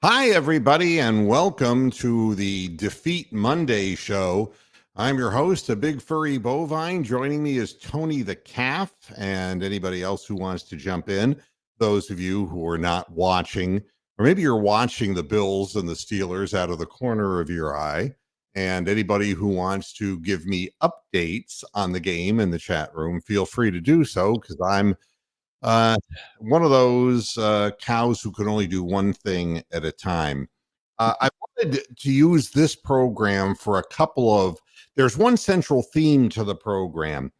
Hi, everybody, and welcome to the Defeat Monday show. I'm your host, a big furry bovine. Joining me is Tony the Calf, and anybody else who wants to jump in. Those of you who are not watching, or maybe you're watching the Bills and the Steelers out of the corner of your eye, and anybody who wants to give me updates on the game in the chat room, feel free to do so because I'm uh, one of those cows who could only do one thing at a time. I wanted to use this program for a couple of. There's one central theme to the program,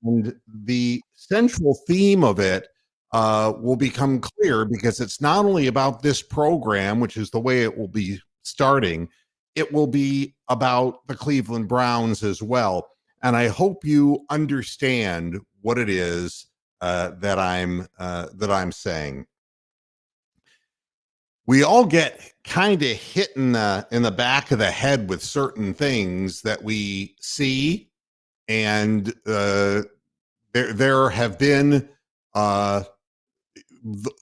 and the central theme of it will become clear because it's not only about this program, which is the way it will be starting, it will be about the Cleveland Browns as well. And I hope you understand what it is that I'm saying. We all get kind of hit in the back of the head with certain things that we see, and there have been the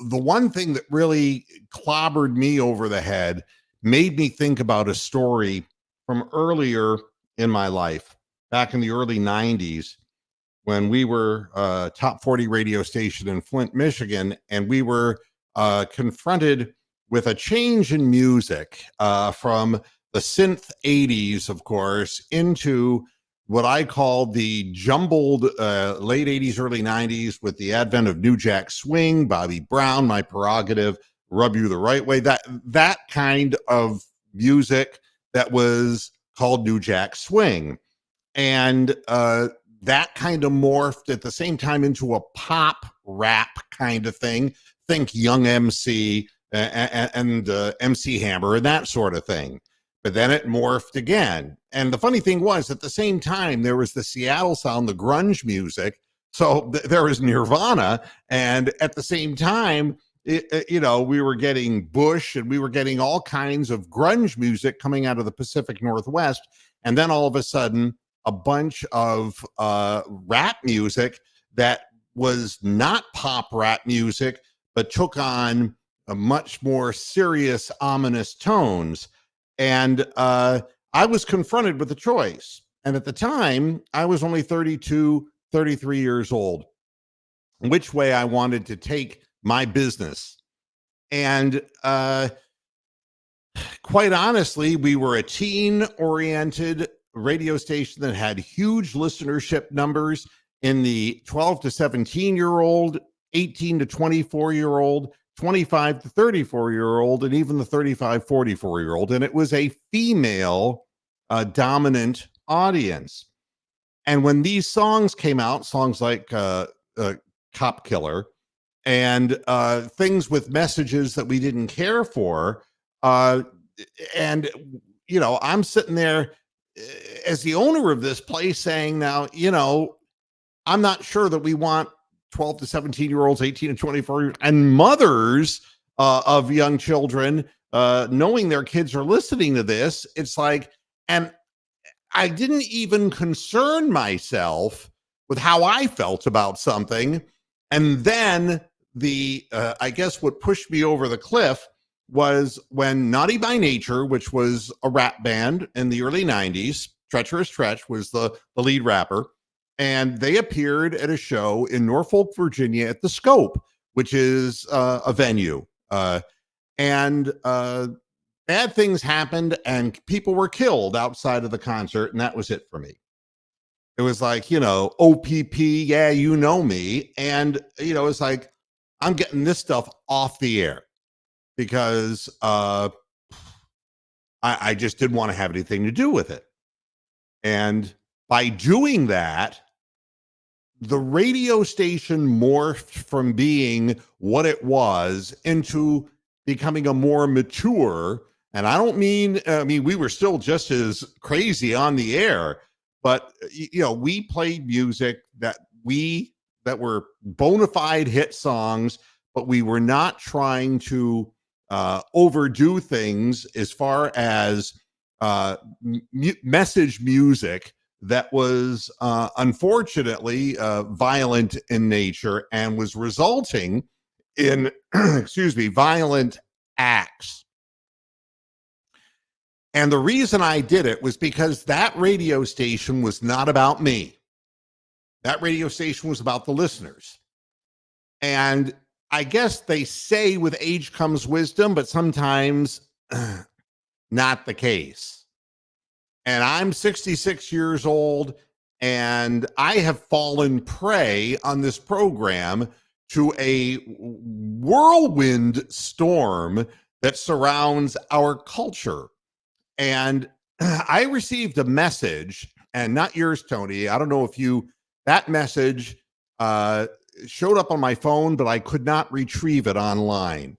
one thing that really clobbered me over the head, made me think about a story from earlier in my life, back in the early 90s, when we were a top 40 radio station in Flint, Michigan, and we were confronted with a change in music from the synth 80s, of course, into what I call the jumbled late 80s, early 90s with the advent of New Jack Swing, Bobby Brown, My Prerogative, Rub You the Right Way, that kind of music that was called New Jack Swing. And that kind of morphed at the same time into a pop rap kind of thing. Think Young MC and MC Hammer and that sort of thing. But then it morphed again. And the funny thing was, at the same time, there was the Seattle sound, the grunge music. So there was Nirvana. And at the same time, we were getting Bush and we were getting all kinds of grunge music coming out of the Pacific Northwest. And then all of a sudden, a bunch of rap music that was not pop rap music, but took on a much more serious, ominous tones. And I was confronted with a choice. And at the time, I was only 32, 33 years old, which way I wanted to take my business. And quite honestly, we were a teen-oriented radio station that had huge listenership numbers in the 12 to 17-year-old, 18 to 24-year-old, 25 to 34-year-old, and even the 35, 44-year-old. And it was a female dominant audience. And when these songs came out, songs like Cop Killer and things with messages that we didn't care for, and, I'm sitting there as the owner of this place saying, now, I'm not sure that we want 12 to 17-year-olds, 18 to 24, and mothers of young children, knowing their kids are listening to this. It's like, and I didn't even concern myself with how I felt about something. And then I guess what pushed me over the cliff was when Naughty by Nature, which was a rap band in the early 90s, Treacherous Tretch was the lead rapper, and they appeared at a show in Norfolk, Virginia at the Scope, which is a venue. And bad things happened and people were killed outside of the concert, and that was it for me. It was like, OPP, yeah, you know me. And, it's like, I'm getting this stuff off the air because I just didn't want to have anything to do with it. And by doing that, the radio station morphed from being what it was into becoming a more mature. And I mean, we were still just as crazy on the air, but we played music that were bona fide hit songs, but we were not trying to overdo things as far as message music that was unfortunately violent in nature and was resulting in violent acts. And the reason I did it was because that radio station was not about me. That radio station was about the listeners. And I guess they say with age comes wisdom, but sometimes not the case. And I'm 66 years old, and I have fallen prey on this program to a whirlwind storm that surrounds our culture. And I received a message, and not yours, Tony. I don't know if that message showed up on my phone, but I could not retrieve it online.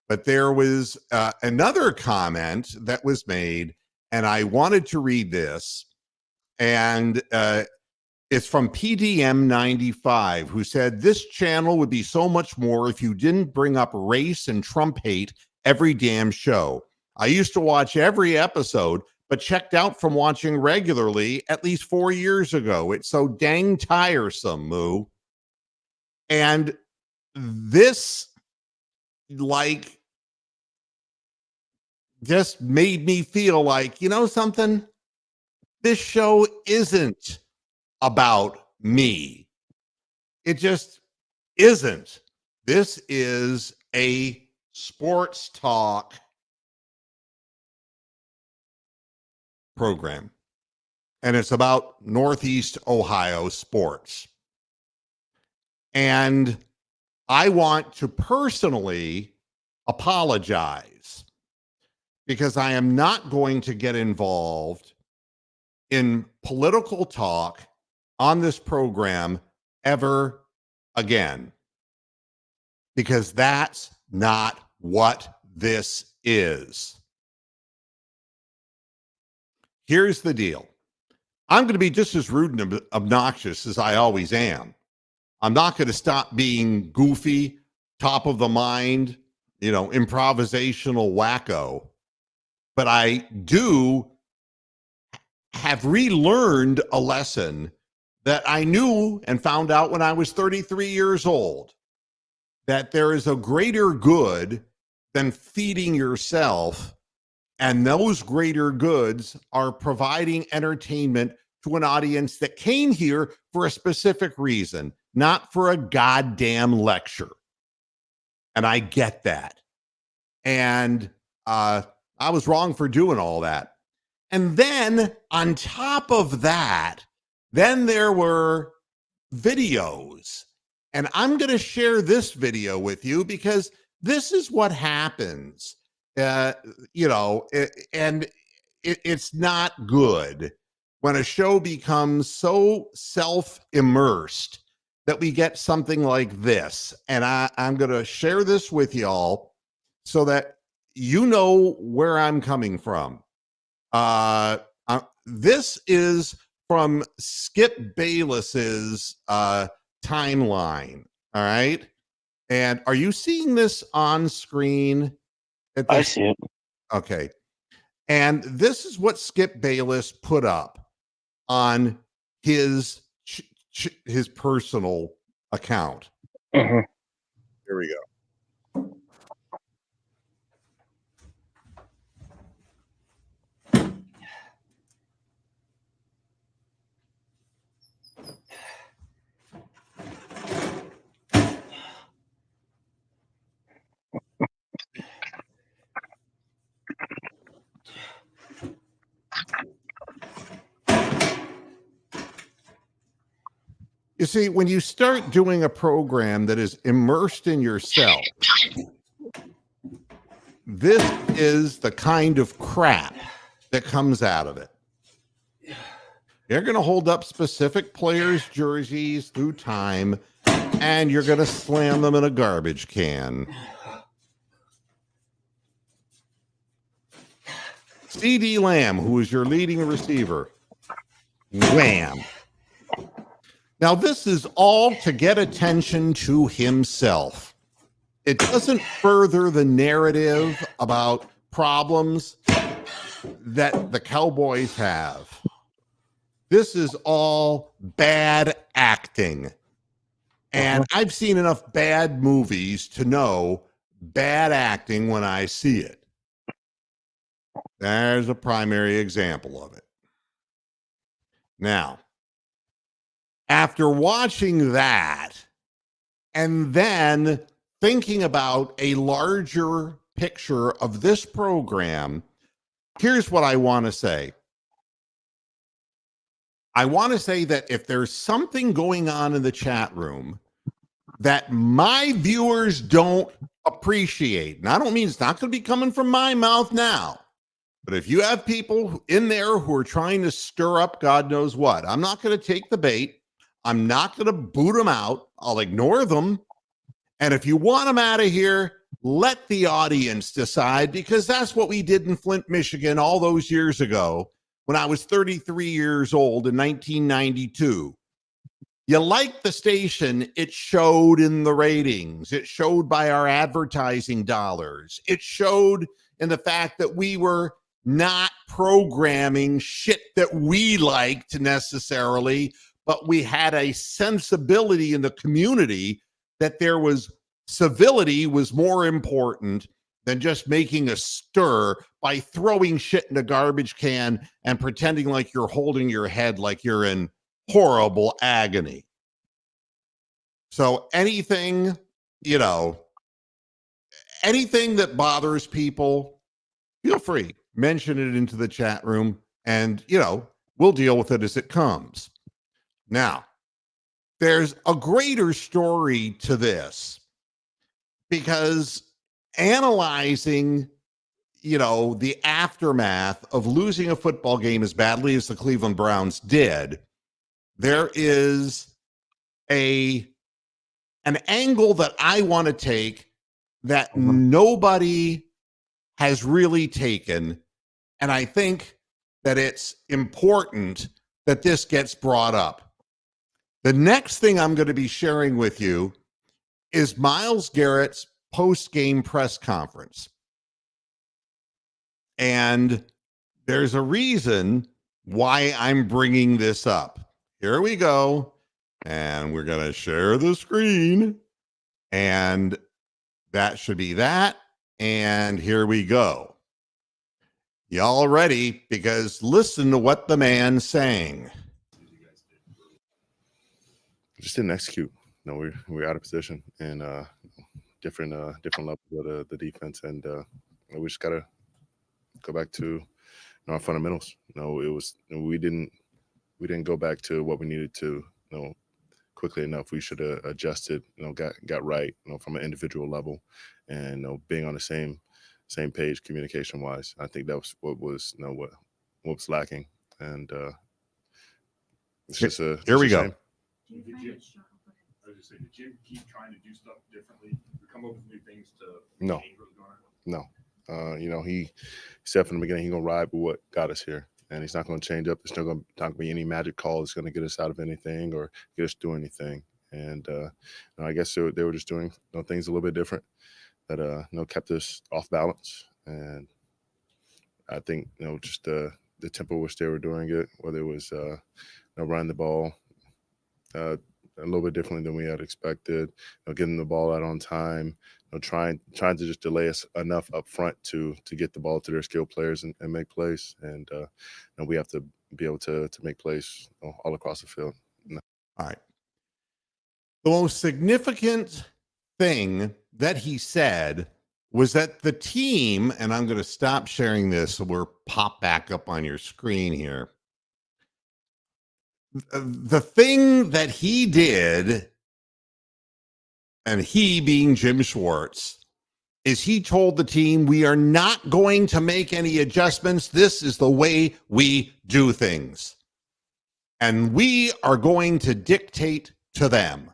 But there was another comment that was made, and I wanted to read this. And it's from PDM95, who said, "This channel would be so much more if you didn't bring up race and Trump hate every damn show. I used to watch every episode, but checked out from watching regularly at least 4 years ago. It's so dang tiresome, Moo." And this, like, just made me feel like, you know something? This show isn't about me. It just isn't. This is a sports talk program, and it's about Northeast Ohio sports. And I want to personally apologize because I am not going to get involved in political talk on this program ever again, because that's not what this is. Here's the deal. I'm going to be just as rude and obnoxious as I always am. I'm not going to stop being goofy, top of the mind, improvisational wacko. But I do have relearned a lesson that I knew and found out when I was 33 years old, that there is a greater good than feeding yourself. And those greater goods are providing entertainment to an audience that came here for a specific reason, not for a goddamn lecture. And I get that. And I was wrong for doing all that. And then on top of that, then there were videos. And I'm going to share this video with you because this is what happens. It's not good when a show becomes so self-immersed that we get something like this. And I'm going to share this with y'all so that you know where I'm coming from. This is from Skip Bayless's timeline. All right. And are you seeing this on screen? I see it. Okay. And this is what Skip Bayless put up on his personal account. Mm-hmm. Here we go. You see, when you start doing a program that is immersed in yourself, this is the kind of crap that comes out of it. You're going to hold up specific players' jerseys through time, and you're going to slam them in a garbage can. CeeDee Lamb, who is your leading receiver, wham. Now, this is all to get attention to himself. It doesn't further the narrative about problems that the Cowboys have. This is all bad acting. And I've seen enough bad movies to know bad acting when I see it. There's a primary example of it. Now, after watching that and then thinking about a larger picture of this program, here's what I want to say. I want to say that if there's something going on in the chat room that my viewers don't appreciate, and I don't mean it's not going to be coming from my mouth now, but if you have people in there who are trying to stir up God knows what, I'm not going to take the bait. I'm not going to boot them out. I'll ignore them. And if you want them out of here, let the audience decide, because that's what we did in Flint, Michigan all those years ago when I was 33 years old in 1992. You liked the station, it showed in the ratings. It showed by our advertising dollars. It showed in the fact that we were not programming shit that we liked necessarily, but we had a sensibility in the community that there was civility was more important than just making a stir by throwing shit in a garbage can and pretending like you're holding your head like you're in horrible agony. So anything, anything that bothers people, feel free, mention it into the chat room, and, we'll deal with it as it comes. Now, there's a greater story to this, because analyzing, the aftermath of losing a football game as badly as the Cleveland Browns did, there is an angle that I want to take that nobody has really taken. And I think that it's important that this gets brought up. The next thing I'm going to be sharing with you is Myles Garrett's post-game press conference. And there's a reason why I'm bringing this up. Here we go. And we're going to share the screen. And that should be that. And here we go. Y'all ready? Because listen to what the man's saying. Just didn't execute. We're out of position and different levels of the defense, and we just gotta go back to our fundamentals. We didn't go back to what we needed to quickly enough. We should have adjusted, got right, from an individual level, and being on the same page communication wise. I think that was what was what was lacking, and it's just here we go. Did Jim keep trying to do stuff differently, come up with new things to No. He said from the beginning he's gonna ride with what got us here, and he's not gonna change up. There's not gonna be any magic call that's gonna get us out of anything or get us to do anything. And I guess they were just doing things a little bit different that kept us off balance. And I think just the tempo which they were doing it, whether it was running the ball a little bit differently than we had expected, getting the ball out on time, trying to just delay us enough up front to get the ball to their skilled players and make plays. And we have to be able to make plays all across the field. All right. The most significant thing that he said was that the team, and I'm going to stop sharing this so we'll pop back up on your screen here. The thing that he did, and he being Jim Schwartz, is he told the team, we are not going to make any adjustments. This is the way we do things. And we are going to dictate to them.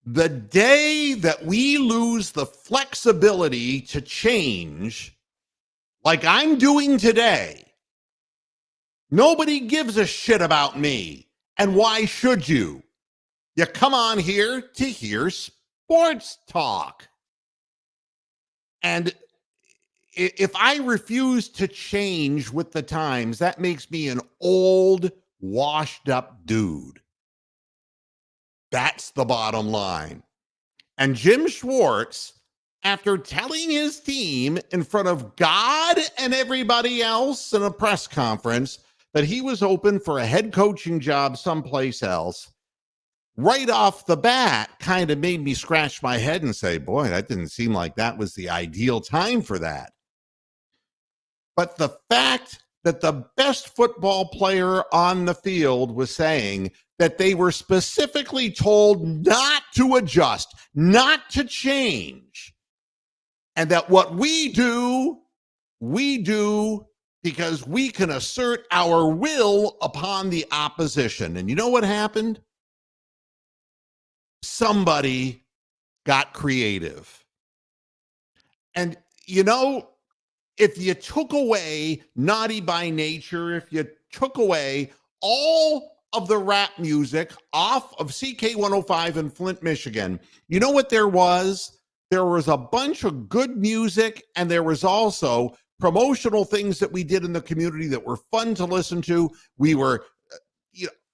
The day that we lose the flexibility to change, like I'm doing today, nobody gives a shit about me. And why should you? You come on here to hear sports talk. And if I refuse to change with the times, that makes me an old, washed up dude. That's the bottom line. And Jim Schwartz, after telling his team in front of God and everybody else in a press conference that he was open for a head coaching job someplace else, right off the bat kind of made me scratch my head and say, boy, that didn't seem like that was the ideal time for that. But the fact that the best football player on the field was saying that they were specifically told not to adjust, not to change, and that what we do because we can assert our will upon the opposition. And you know what happened? Somebody got creative. And, you know, if you took away Naughty by Nature, if you took away all of the rap music off of CK105 in Flint, Michigan, you know what there was? There was a bunch of good music, and there was also promotional things that we did in the community that were fun to listen to. We were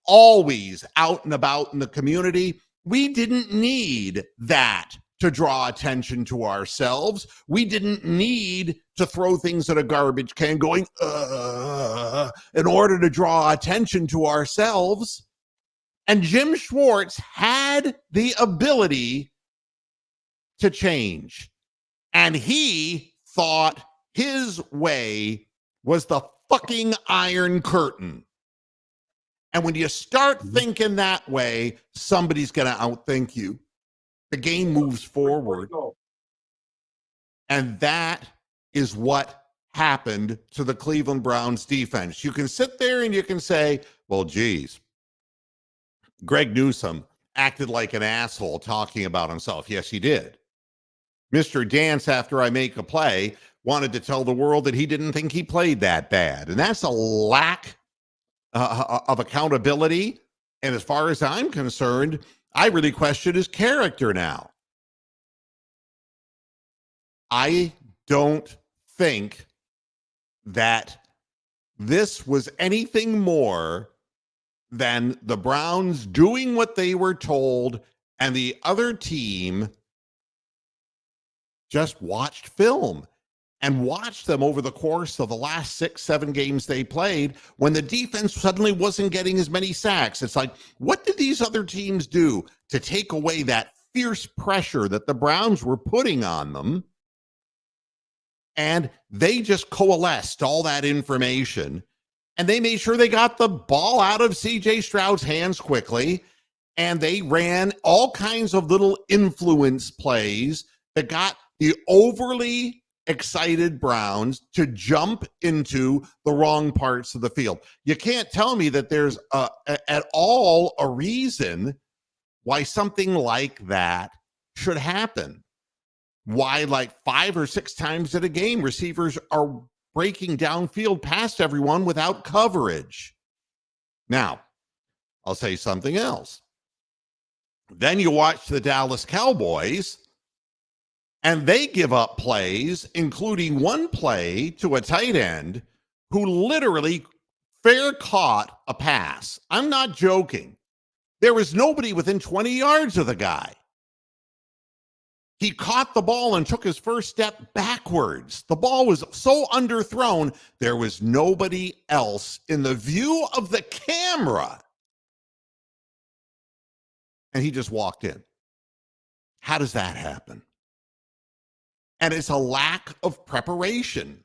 always out and about in the community. We didn't need that to draw attention to ourselves. We didn't need to throw things in a garbage can going, in order to draw attention to ourselves. And Jim Schwartz had the ability to change. And he thought his way was the fucking Iron Curtain. And when you start thinking that way, somebody's going to outthink you. The game moves forward. And that is what happened to the Cleveland Browns defense. You can sit there and you can say, well, geez, Greg Newsome acted like an asshole talking about himself. Yes, he did. Mr. Dance, after I make a play, wanted to tell the world that he didn't think he played that bad. And that's a lack of accountability. And as far as I'm concerned, I really question his character now. I don't think that this was anything more than the Browns doing what they were told, and the other team just watched film and watched them over the course of the last 6-7 games they played when the defense suddenly wasn't getting as many sacks. It's like, what did these other teams do to take away that fierce pressure that the Browns were putting on them? And they just coalesced all that information, and they made sure they got the ball out of C.J. Stroud's hands quickly, and they ran all kinds of little influence plays that got the overly excited Browns to jump into the wrong parts of the field. You can't tell me that there's at all a reason why something like that should happen. Why, like 5 or 6 times in a game, receivers are breaking downfield past everyone without coverage. Now, I'll say something else. Then you watch the Dallas Cowboys, and they give up plays, including one play to a tight end who literally fair caught a pass. I'm not joking. There was nobody within 20 yards of the guy. He caught the ball and took his first step backwards. The ball was so underthrown, there was nobody else in the view of the camera. And he just walked in. How does that happen? And it's a lack of preparation.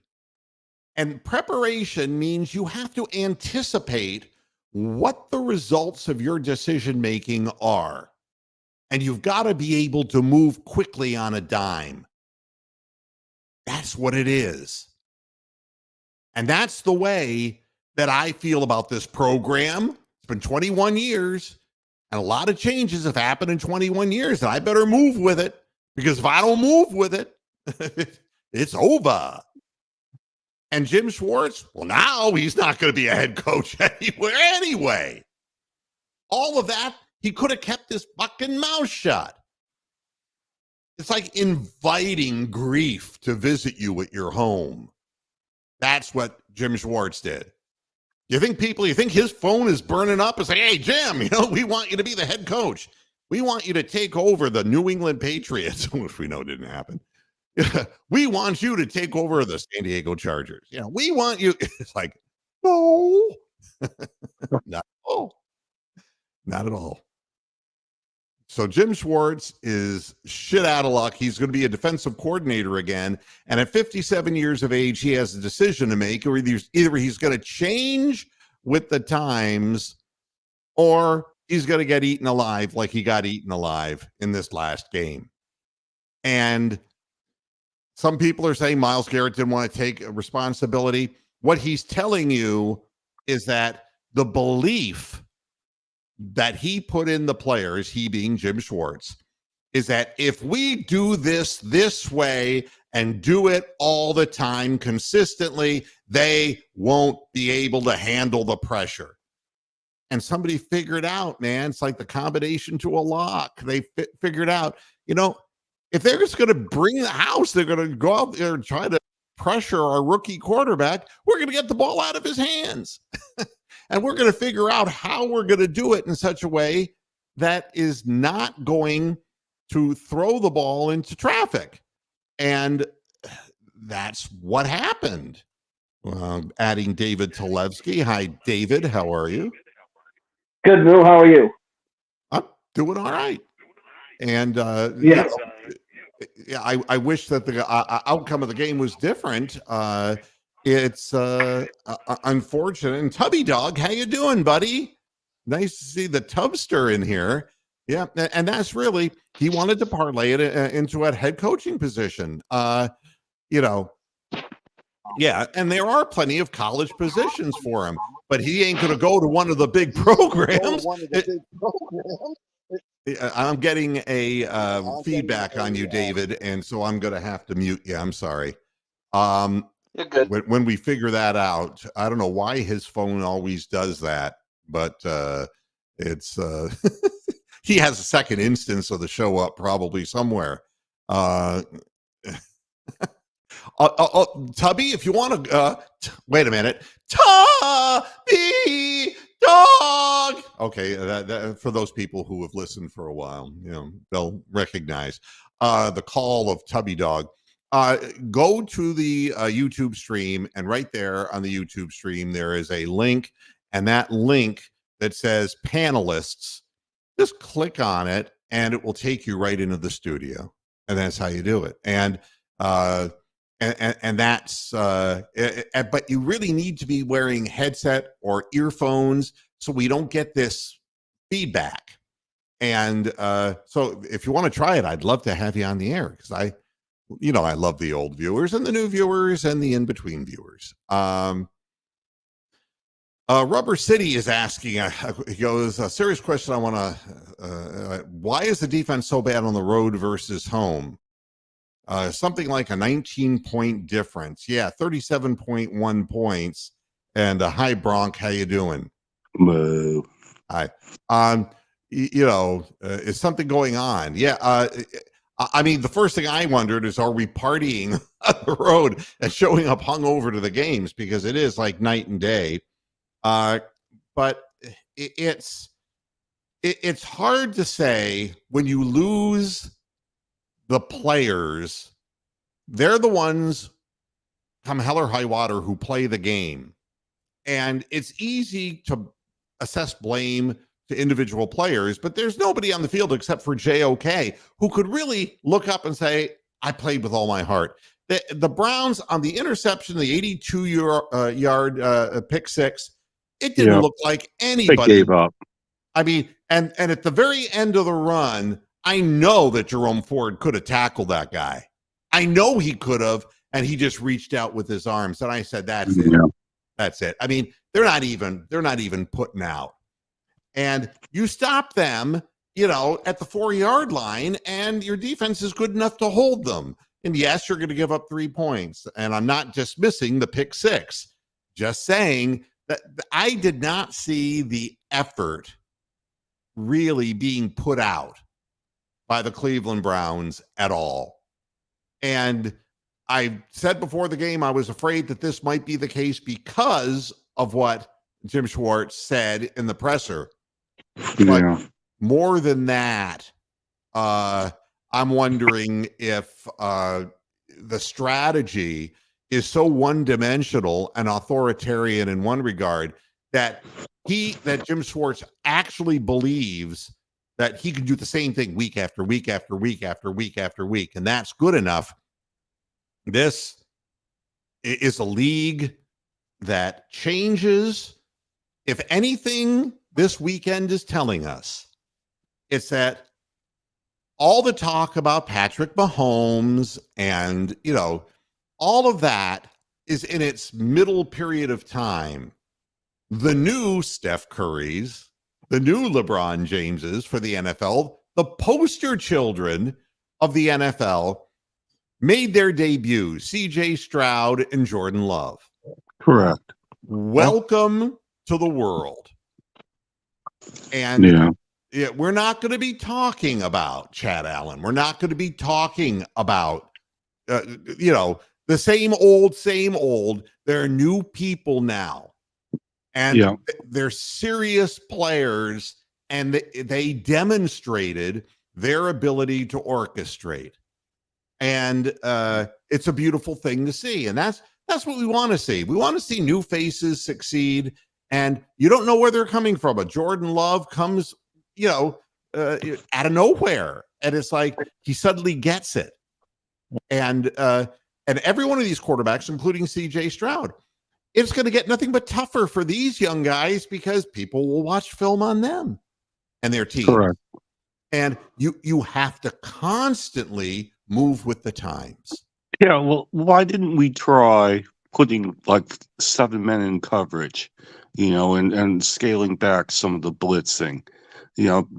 And preparation means you have to anticipate what the results of your decision-making are. And you've got to be able to move quickly on a dime. That's what it is. And that's the way that I feel about this program. It's been 21 years, and a lot of changes have happened in 21 years, and I better move with it, because if I don't move with it, it's over. And Jim Schwartz, well, now he's not going to be a head coach anywhere anyway. All of that, he could have kept his fucking mouth shut. It's like inviting grief to visit you at your home. That's what Jim Schwartz did. You think his phone is burning up and say, hey, Jim, we want you to be the head coach. We want you to take over the New England Patriots, which we know didn't happen. We want you to take over the San Diego Chargers. We want you. It's like, no, not at all. Not at all. So Jim Schwartz is shit out of luck. He's going to be a defensive coordinator again. And at 57 years of age, he has a decision to make. Or either he's going to change with the times, or he's going to get eaten alive like he got eaten alive in this last game. And some people are saying Myles Garrett didn't want to take responsibility. What he's telling you is that the belief that he put in the players, he being Jim Schwartz, is that if we do this way and do it all the time consistently, they won't be able to handle the pressure. And somebody figured out, man, it's like the combination to a lock. They figured out, if they're just going to bring the house, they're going to go out there and try to pressure our rookie quarterback, we're going to get the ball out of his hands. And we're going to figure out how we're going to do it in such a way that is not going to throw the ball into traffic. And that's what happened. Adding David Talevsky. Hi, David. How are you? Good, Lou. How are you? I'm doing all right. And I wish that the outcome of the game was different. It's unfortunate. And Tubby Dog, how you doing, buddy? Nice to see the Tubster in here. Yeah, and that's really, he wanted to parlay it into a head coaching position. Yeah, and there are plenty of college positions for him, but he ain't going to go to one of the big programs. I'm getting a feedback on you, David, and so I'm going to have to mute you. I'm sorry. You're good. When we figure that out, I don't know why his phone always does that, but it's he has a second instance of the show up probably somewhere. Tubby, if you want to, wait a minute, Tubby Dog. Okay, that, for those people who have listened for a while, they'll recognize the call of Tubby Dog. Go to the YouTube stream, and right there on the YouTube stream, there is a link, and that link that says panelists, just click on it, and it will take you right into the studio, and that's how you do it. And that's, but you really need to be wearing headset or earphones so we don't get this feedback. And so if you want to try it, I'd love to have you on the air, because I love the old viewers and the new viewers and the in-between viewers. Rubber City is asking, he goes, a serious question I want to, why is the defense so bad on the road versus home? Something like a 19-point difference. Yeah, 37.1 points. And hi, Bronk, how you doing? Hello. Hi. Is something going on? Yeah, I mean, the first thing I wondered is, are we partying on the road and showing up hungover to the games? Because it is like night and day. But it's hard to say when you lose the players. They're the ones, come hell or high water, who play the game. And it's easy to assess blame to individual players, but there's nobody on the field except for JOK who could really look up and say, I played with all my heart. The Browns on the interception, the 82-yard pick six, it didn't look like anybody. They gave up. I mean, and at the very end of the run, I know that Jerome Ford could have tackled that guy. I know he could have, and he just reached out with his arms. And I said, that's it. That's it. I mean, they're not even putting out. And you stop them, at the 4-yard line, and your defense is good enough to hold them. And yes, you're going to give up 3 points. And I'm not dismissing the pick six, just saying that I did not see the effort really being put out by the Cleveland Browns at all. And I said before the game, I was afraid that this might be the case because of what Jim Schwartz said in the presser. But more than that, I'm wondering if the strategy is so one-dimensional and authoritarian in one regard that Jim Schwartz actually believes that he can do the same thing week after week after week after week after week, and that's good enough. This is a league that changes. If anything, this weekend is telling us, it's that all the talk about Patrick Mahomes and, all of that is in its middle period of time. The new Steph Currys, the new LeBron Jameses for the NFL, the poster children of the NFL, made their debut, CJ Stroud and Jordan Love. Correct. Welcome to the world. And we're not going to be talking about Chad Allen. We're not going to be talking about, the same old. There are new people now. And they're serious players, and they demonstrated their ability to orchestrate. And it's a beautiful thing to see. And that's what we want to see. We want to see new faces succeed. And you don't know where they're coming from. A Jordan Love comes, out of nowhere. And it's like he suddenly gets it. And every one of these quarterbacks, including CJ Stroud, it's going to get nothing but tougher for these young guys because people will watch film on them and their team. Correct. And you have to constantly move with the times. Yeah, well, why didn't we try putting like 7 men in coverage, and scaling back some of the blitzing,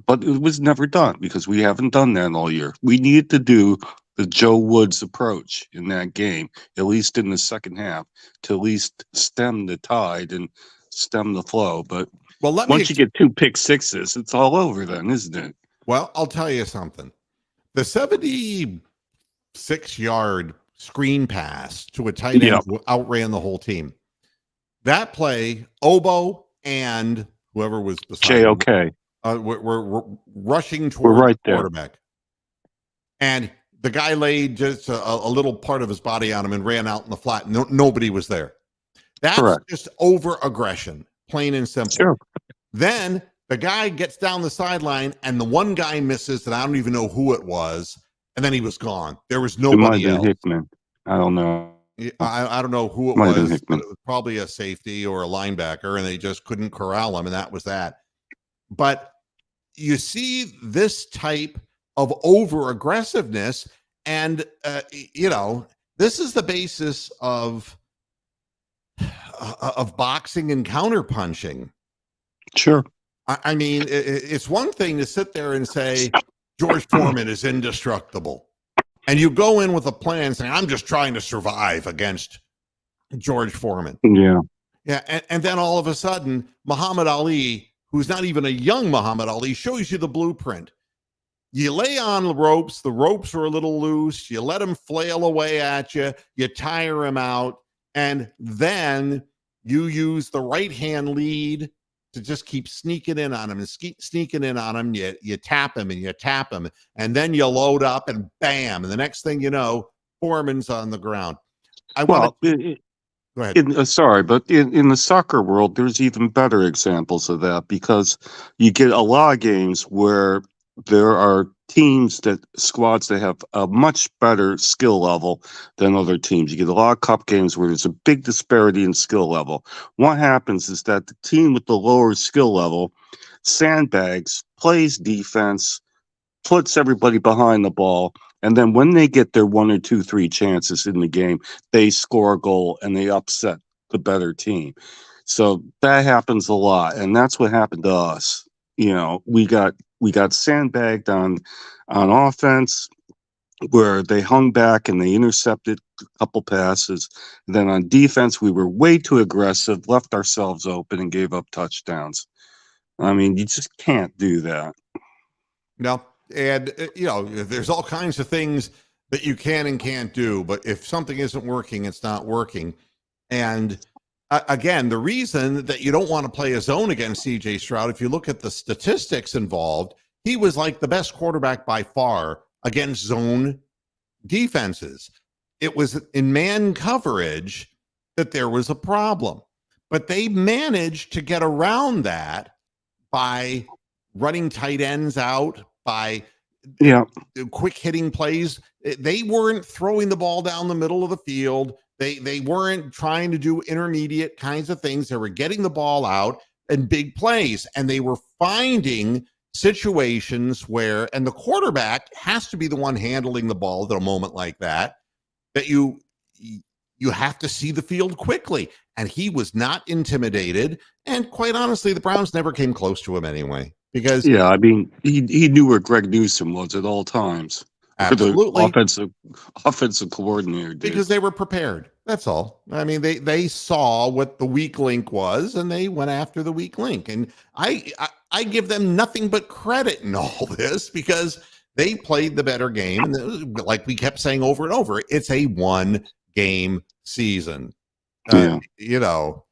but it was never done because we haven't done that all year. We needed to do the Joe Woods approach in that game, at least in the second half, to at least stem the tide and stem the flow. But once you get 2 pick sixes, it's all over then, isn't it? Well, I'll tell you something. The 76-yard screen pass to a tight end who outran the whole team. That play, Obo and whoever was beside JOK. We're rushing toward the quarterback. And the guy laid just a little part of his body on him and ran out in the flat. Nobody was there. That's just over-aggression, plain and simple. Sure. Then the guy gets down the sideline, and the one guy misses, and I don't even know who it was, and then he was gone. There was nobody else. Hickman. I don't know. I don't know who it was. It was probably a safety or a linebacker, and they just couldn't corral him, and that was that. But you see this type of over-aggressiveness, and this is the basis of boxing and counterpunching. Sure. I mean, it's one thing to sit there and say George Foreman is indestructible, and you go in with a plan saying, I'm just trying to survive against George Foreman. Yeah. And then all of a sudden, Muhammad Ali, who's not even a young Muhammad Ali, shows you the blueprint. You lay on the ropes are a little loose, you let him flail away at you, you tire him out, and then you use the right hand lead to just keep sneaking in on him and sneaking in on him. You tap him and you tap him, and then you load up and bam, and the next thing you know, Foreman's on the ground. Go ahead. Sorry, but in the soccer world, there's even better examples of that, because you get a lot of games where there are squads that have a much better skill level than other teams. You get a lot of cup games where there's a big disparity in skill level. What happens is that the team with the lower skill level sandbags, plays defense, puts everybody behind the ball, and then when they get their 1 or 2, 3 chances in the game, they score a goal and they upset the better team. So that happens a lot, and that's what happened to us. We got sandbagged on offense, where they hung back and they intercepted a couple passes. And then on defense, we were way too aggressive, left ourselves open, and gave up touchdowns. I mean, you just can't do that. No. And, there's all kinds of things that you can and can't do. But if something isn't working, it's not working. And again, the reason that you don't want to play a zone against CJ Stroud, if you look at the statistics involved, he was like the best quarterback by far against zone defenses. It was in man coverage that there was a problem, but they managed to get around that by running tight ends out, by quick hitting plays. They weren't throwing the ball down the middle of the field. They weren't trying to do intermediate kinds of things. They were getting the ball out and big plays, and they were finding situations where, and the quarterback has to be the one handling the ball at a moment like that, that you have to see the field quickly. And he was not intimidated. And quite honestly, the Browns never came close to him anyway, because I mean, he knew where Greg Newsome was at all times. absolutely, The offensive coordinator did. Because they were prepared. That's all. I mean, they saw what the weak link was, and they went after the weak link. And I give them nothing but credit in all this, because they played the better game. And like we kept saying over and over, it's a 1-game season. You know,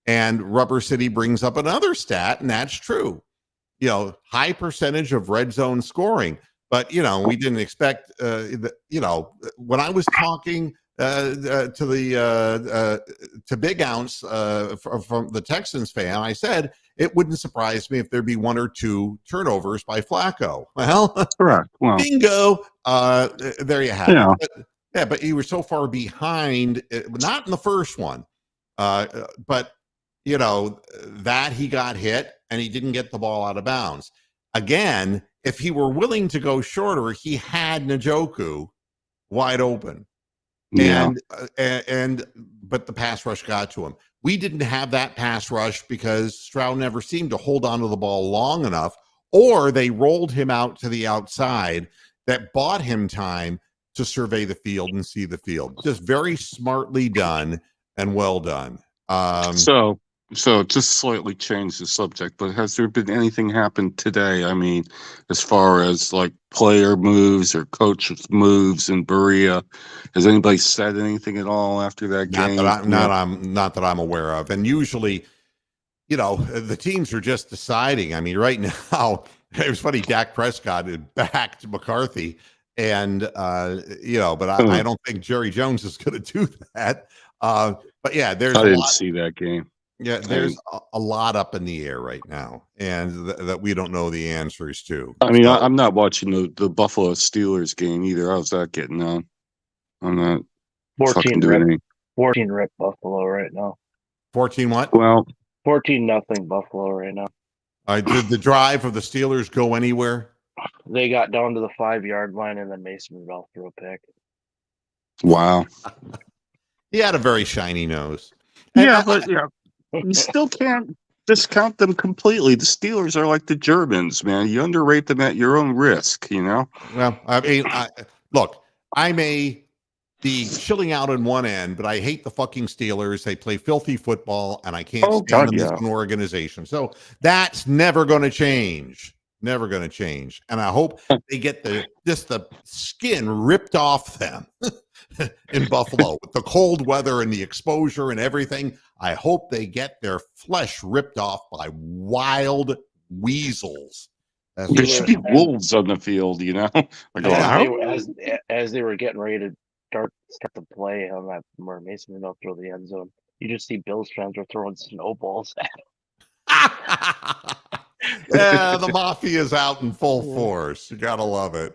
and Rubber City brings up another stat, and that's true. You know, high percentage of red zone scoring. But, you know, we didn't expect, you know, when I was talking to Big Ounce from the Texans fan, I said it wouldn't surprise me if there'd be 1 or 2 turnovers by Flacco. Well, correct. Well, bingo. There you have it. But you were so far behind, not in the first one, but, you know, that he got hit and he didn't get the ball out of bounds. Again, if he were willing to go shorter, he had Njoku wide open. But the pass rush got to him. We didn't have that pass rush because Stroud never seemed to hold onto the ball long enough, or they rolled him out to the outside that bought him time to survey the field and see the field. Just very smartly done and well done. So just slightly change the subject, but has there been anything happen today? I mean, as far as like player moves or coach moves in Berea, has anybody said anything at all after that game? Not that I'm aware of. And usually, you know, the teams are just deciding. I mean, right now, it was funny. Dak Prescott had backed McCarthy, and you know, but I don't think Jerry Jones is going to do that. But yeah, I didn't see that game. Yeah, there's a lot up in the air right now, and that we don't know the answers to. I mean, I'm not watching the Buffalo Steelers game either. How's that getting on? I'm not 14 rip Buffalo right now. 14 what? Well, 14-0 Buffalo right now. Did the drive of the Steelers go anywhere? They got down to the 5-yard line, and then Mason Rudolph threw a pick. Wow. He had a very shiny nose. But you still can't discount them completely. The Steelers are like the Germans, man. You underrate them at your own risk, you know? Well, I mean, look, I may be chilling out on one end, but I hate the fucking Steelers. They play filthy football, and I can't stand them as an organization. So that's never going to change. Never going to change. And I hope they get the skin ripped off them in Buffalo with the cold weather and the exposure and everything. I hope they get their flesh ripped off by wild weasels. There should be wolves on the field, you know? As they were getting ready to start the play on that where Mason Rudolph through the end zone, you just see Bills fans are throwing snowballs at him. Yeah, the mafia's out in full force. You gotta love it.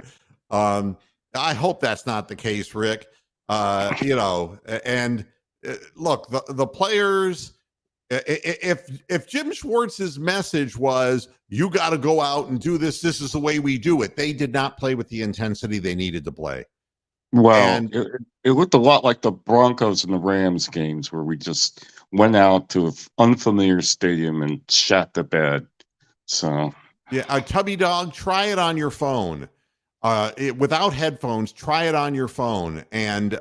I hope that's not the case, Rick. You know, and look, the players. If Jim Schwartz's message was you got to go out and do this, this is the way we do it, they did not play with the intensity they needed to play. Well, it looked a lot like the Broncos and the Rams games where we just went out to an unfamiliar stadium and shat the bed. So yeah, Tubby Dog, try it on your phone. Without headphones, try it on your phone. And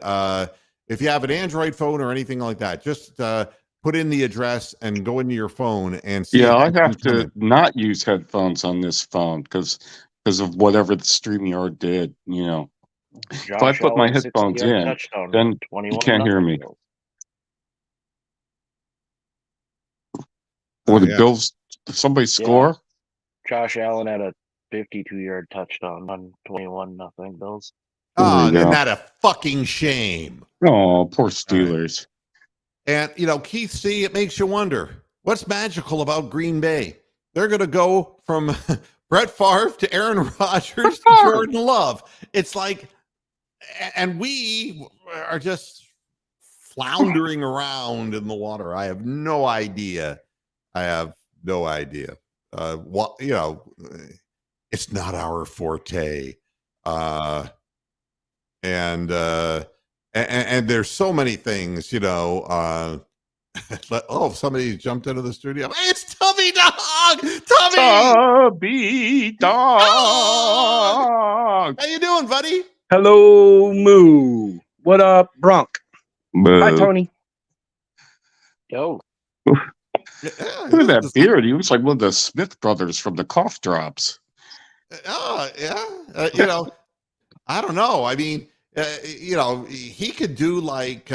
if you have an Android phone or anything like that, just put in the address and go into your phone and see. Yeah, I have to not use headphones on this phone because of whatever the StreamYard did, you know. If I put my headphones in, then you can't hear me. Or the Bills, somebody score? Josh Allen had a 52-yard touchdown on 21-0 Bills. Oh, There you isn't go. that a fucking shame? Oh, poor Steelers. And, you know, Keith C., it makes you wonder, what's magical about Green Bay? They're going to go from Brett Favre to Aaron Rodgers to Jordan Love. It's like, and we are just floundering around in the water. I have no idea. What, you know, it's not our forte. And there's so many things, you know. Oh, somebody jumped into the studio. It's Tubby Dog. Tubby, Tubby Dog. how you doing, buddy? Hello, Moo. What up, Bronk? Hi, Boo. Tony. Yo, Yeah, Look at that beard. He looks like one of the Smith brothers from the Cough Drops. Oh, yeah. You know, I don't know. I mean, you know, he could do like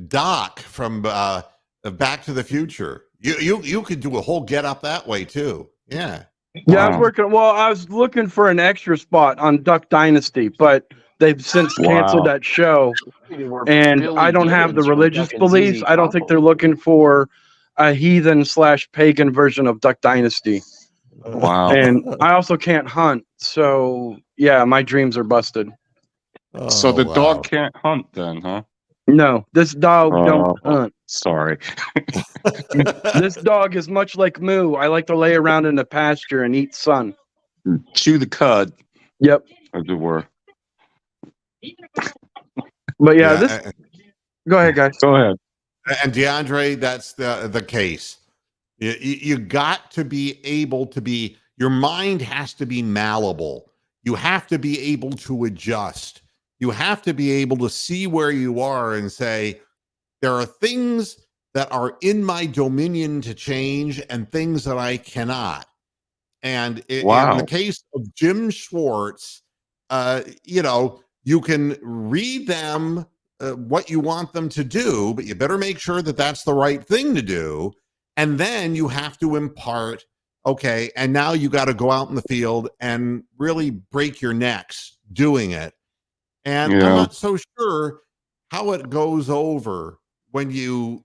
Doc from Back to the Future. You could do a whole get up that way too. Yeah. Yeah, I was Wow. working. Well, I was looking for an extra spot on Duck Dynasty, but they've since canceled Wow. that show. we were And Billy I don't have the Gibbons from religious Duck and beliefs. ZZ I don't think Top. they're looking for a heathen / pagan version of Duck Dynasty. Wow. And I also can't hunt. So, yeah, my dreams are busted. So the wow. dog can't hunt then, huh? No, this dog don't Oh. hunt. Sorry. This dog is much like Moo. I like to lay around in the pasture and eat sun. Chew the cud, Yep. as it were. But yeah, this. Go ahead, guys. Go ahead. and DeAndre, that's the case. You got to be able to be, your mind has to be malleable. You have to be able to adjust. You have to be able to see where you are and say, there are things that are in my dominion to change and things that I cannot. And in Wow. the case of Jim Schwartz, you know, you can read them what you want them to do, but you better make sure that that's the right thing to do. And then you have to impart, okay, and now you got to go out in the field and really break your necks doing it. And I'm Yeah. not so sure how it goes over when you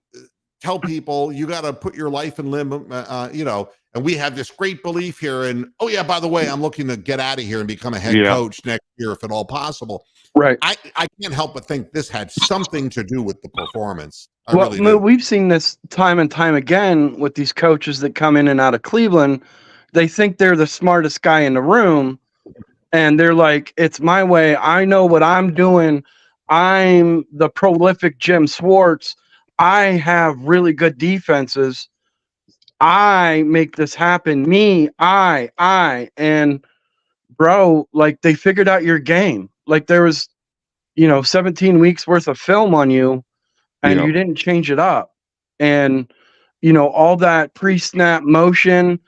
tell people you got to put your life in limbo, you know, and we have this great belief here. And, oh, yeah, by the way, I'm looking to get out of here and become a head Yeah. coach next year, if at all possible. Right. I can't help but think this had something to do with the performance. I Well, really Moo, do. we've seen this time and time again with these coaches that come in and out of Cleveland. They think they're the smartest guy in the room, and they're like, "It's my way. I know what I'm doing. I'm the prolific Jim Schwartz. I have really good defenses. I make this happen. Me, I." And bro, like they figured out your game. Like there was, 17 weeks worth of film on you, and Yeah. you didn't change it up. And, all that pre-snap motion,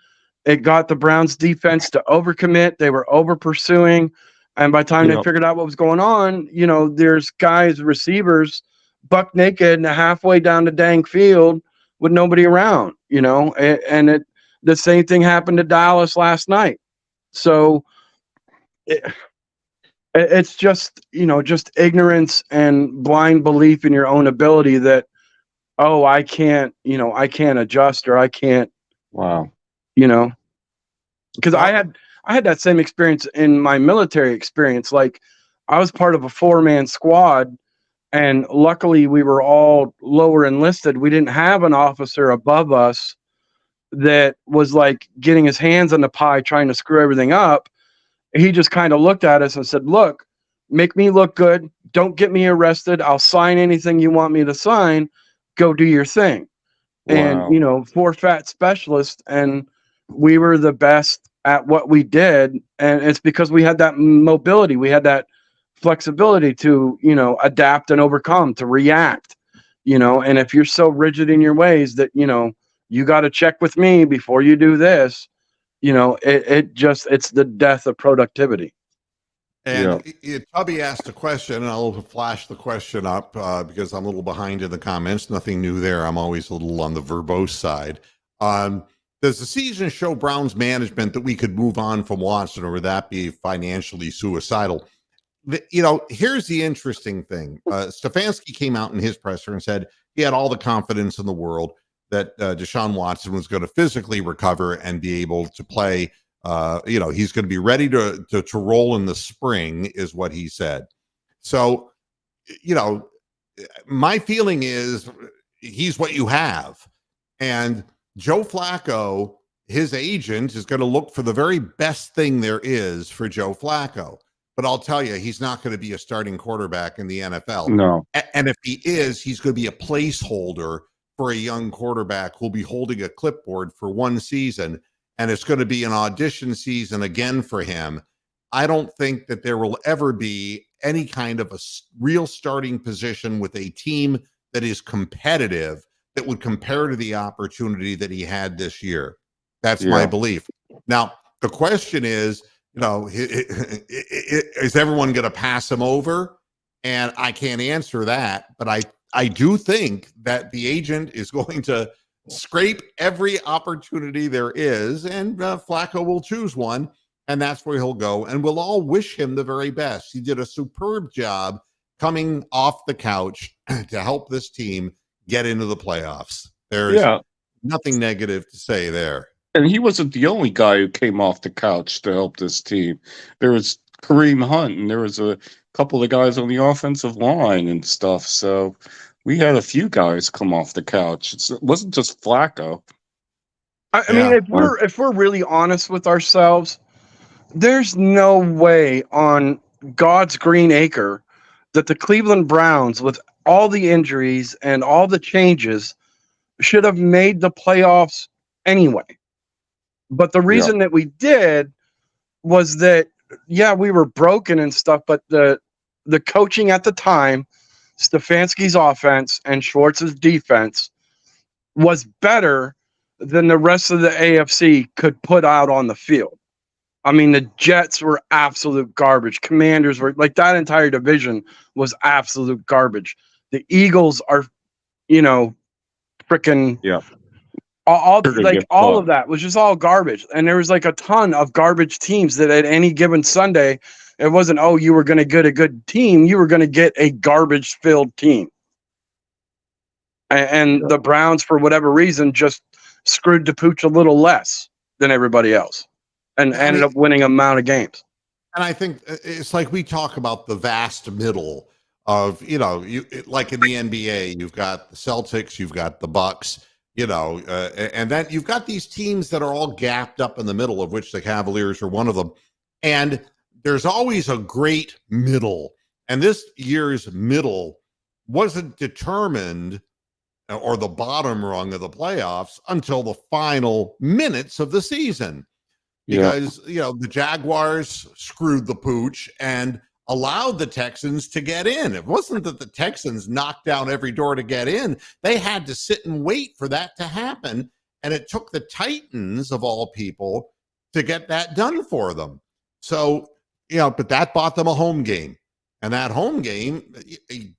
it got the Browns defense to overcommit. They were over pursuing. And by the time they Yep. figured out what was going on, there's guys, receivers, buck naked and halfway down the dang field with nobody around, and the same thing happened to Dallas last night. So it's just, just ignorance and blind belief in your own ability that, oh, I can't adjust, or I can't, Wow. because I had that same experience in my military experience. Like I was part of a 4-man squad, and luckily we were all lower enlisted. We didn't have an officer above us that was like getting his hands on the pie, trying to screw everything up. He just kind of looked at us and said, "Look, make me look good. Don't get me arrested. I'll sign anything you want me to sign. Go do your thing." Wow. And, 4 fat specialists, and we were the best at what we did. And it's because we had that mobility. We had that flexibility to, adapt and overcome, to react, and if you're so rigid in your ways that, you got to check with me before you do this, it's the death of productivity. And Tubby asked a question, and I'll flash the question up because I'm a little behind in the comments. Nothing new there. I'm always a little on the verbose side. does the season show Browns management that we could move on from Watson, or would that be financially suicidal? Here's the interesting thing. Stefanski came out in his presser and said he had all the confidence in the world that Deshaun Watson was going to physically recover and be able to play. He's going to be ready to roll in the spring, is what he said. So, my feeling is he's what you have. And Joe Flacco, his agent, is going to look for the very best thing there is for Joe Flacco. But I'll tell you, he's not going to be a starting quarterback in the NFL. No. And if he is, he's going to be a placeholder for a young quarterback who'll be holding a clipboard for one season. And it's going to be an audition season again for him. I don't think that there will ever be any kind of a real starting position with a team that is competitive that would compare to the opportunity that he had this year. That's my belief. Now, the question is, is everyone going to pass him over? And I can't answer that, but I do think that the agent is going to scrape every opportunity there is, and Flacco will choose one, and that's where he'll go. And we'll all wish him the very best. He did a superb job coming off the couch to help this team get into the playoffs. There's nothing negative to say there. And he wasn't the only guy who came off the couch to help this team. There was Kareem Hunt, and there was a couple of guys on the offensive line and stuff. So we had a few guys come off the couch. It wasn't just Flacco. I mean, if we're really honest with ourselves, there's no way on God's green acre that the Cleveland Browns, with all the injuries and all the changes, should have made the playoffs anyway. But the reason that we did was that, we were broken and stuff, but the coaching at the time, Stefanski's offense and Schwartz's defense, was better than the rest of the AFC could put out on the field. I mean, the Jets were absolute garbage. Commanders were like, that entire division was absolute garbage. The Eagles are, freaking all of that was just all garbage. And there was like a ton of garbage teams that at any given Sunday, it wasn't, you were going to get a good team. You were going to get a garbage filled team. And the Browns, for whatever reason, just screwed the pooch a little less than everybody else and ended up winning an amount of games. And I think it's like we talk about the vast middle of, like in the NBA, you've got the Celtics, you've got the Bucks, and then you've got these teams that are all gapped up in the middle, of which the Cavaliers are one of them. And there's always a great middle. And this year's middle wasn't determined, or the bottom rung of the playoffs, until the final minutes of the season. Because, the Jaguars screwed the pooch and allowed the Texans to get in. It wasn't that the Texans knocked down every door to get in. They had to sit and wait for that to happen. And it took the Titans, of all people, to get that done for them. So, but that bought them a home game. And that home game,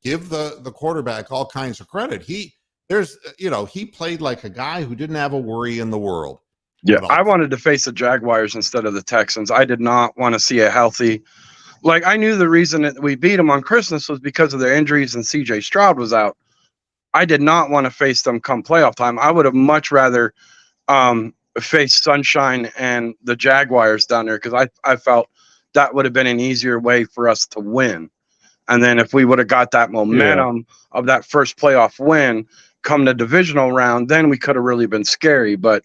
give the quarterback all kinds of credit. He played like a guy who didn't have a worry in the world. Yeah, I wanted to face the Jaguars instead of the Texans. I did not want to see a healthy. Like, I knew the reason that we beat them on Christmas was because of their injuries and C.J. Stroud was out. I did not want to face them come playoff time. I would have much rather faced Sunshine and the Jaguars down there, because I felt that would have been an easier way for us to win. And then if we would have got that momentum of that first playoff win come the divisional round, then we could have really been scary. But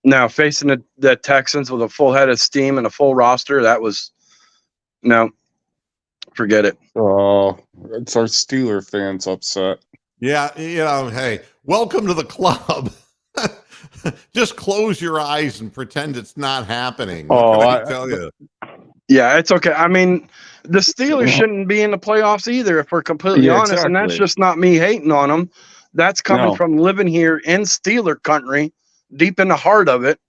now facing the Texans with a full head of steam and a full roster, that was no, forget it. Oh, it's our Steeler fans upset. Yeah, hey, welcome to the club. Just close your eyes and pretend it's not happening. I tell you. Yeah, it's okay. I mean, the Steelers shouldn't be in the playoffs either, if we're completely honest. Exactly. And that's just not me hating on them. That's coming from living here in Steeler country, deep in the heart of it.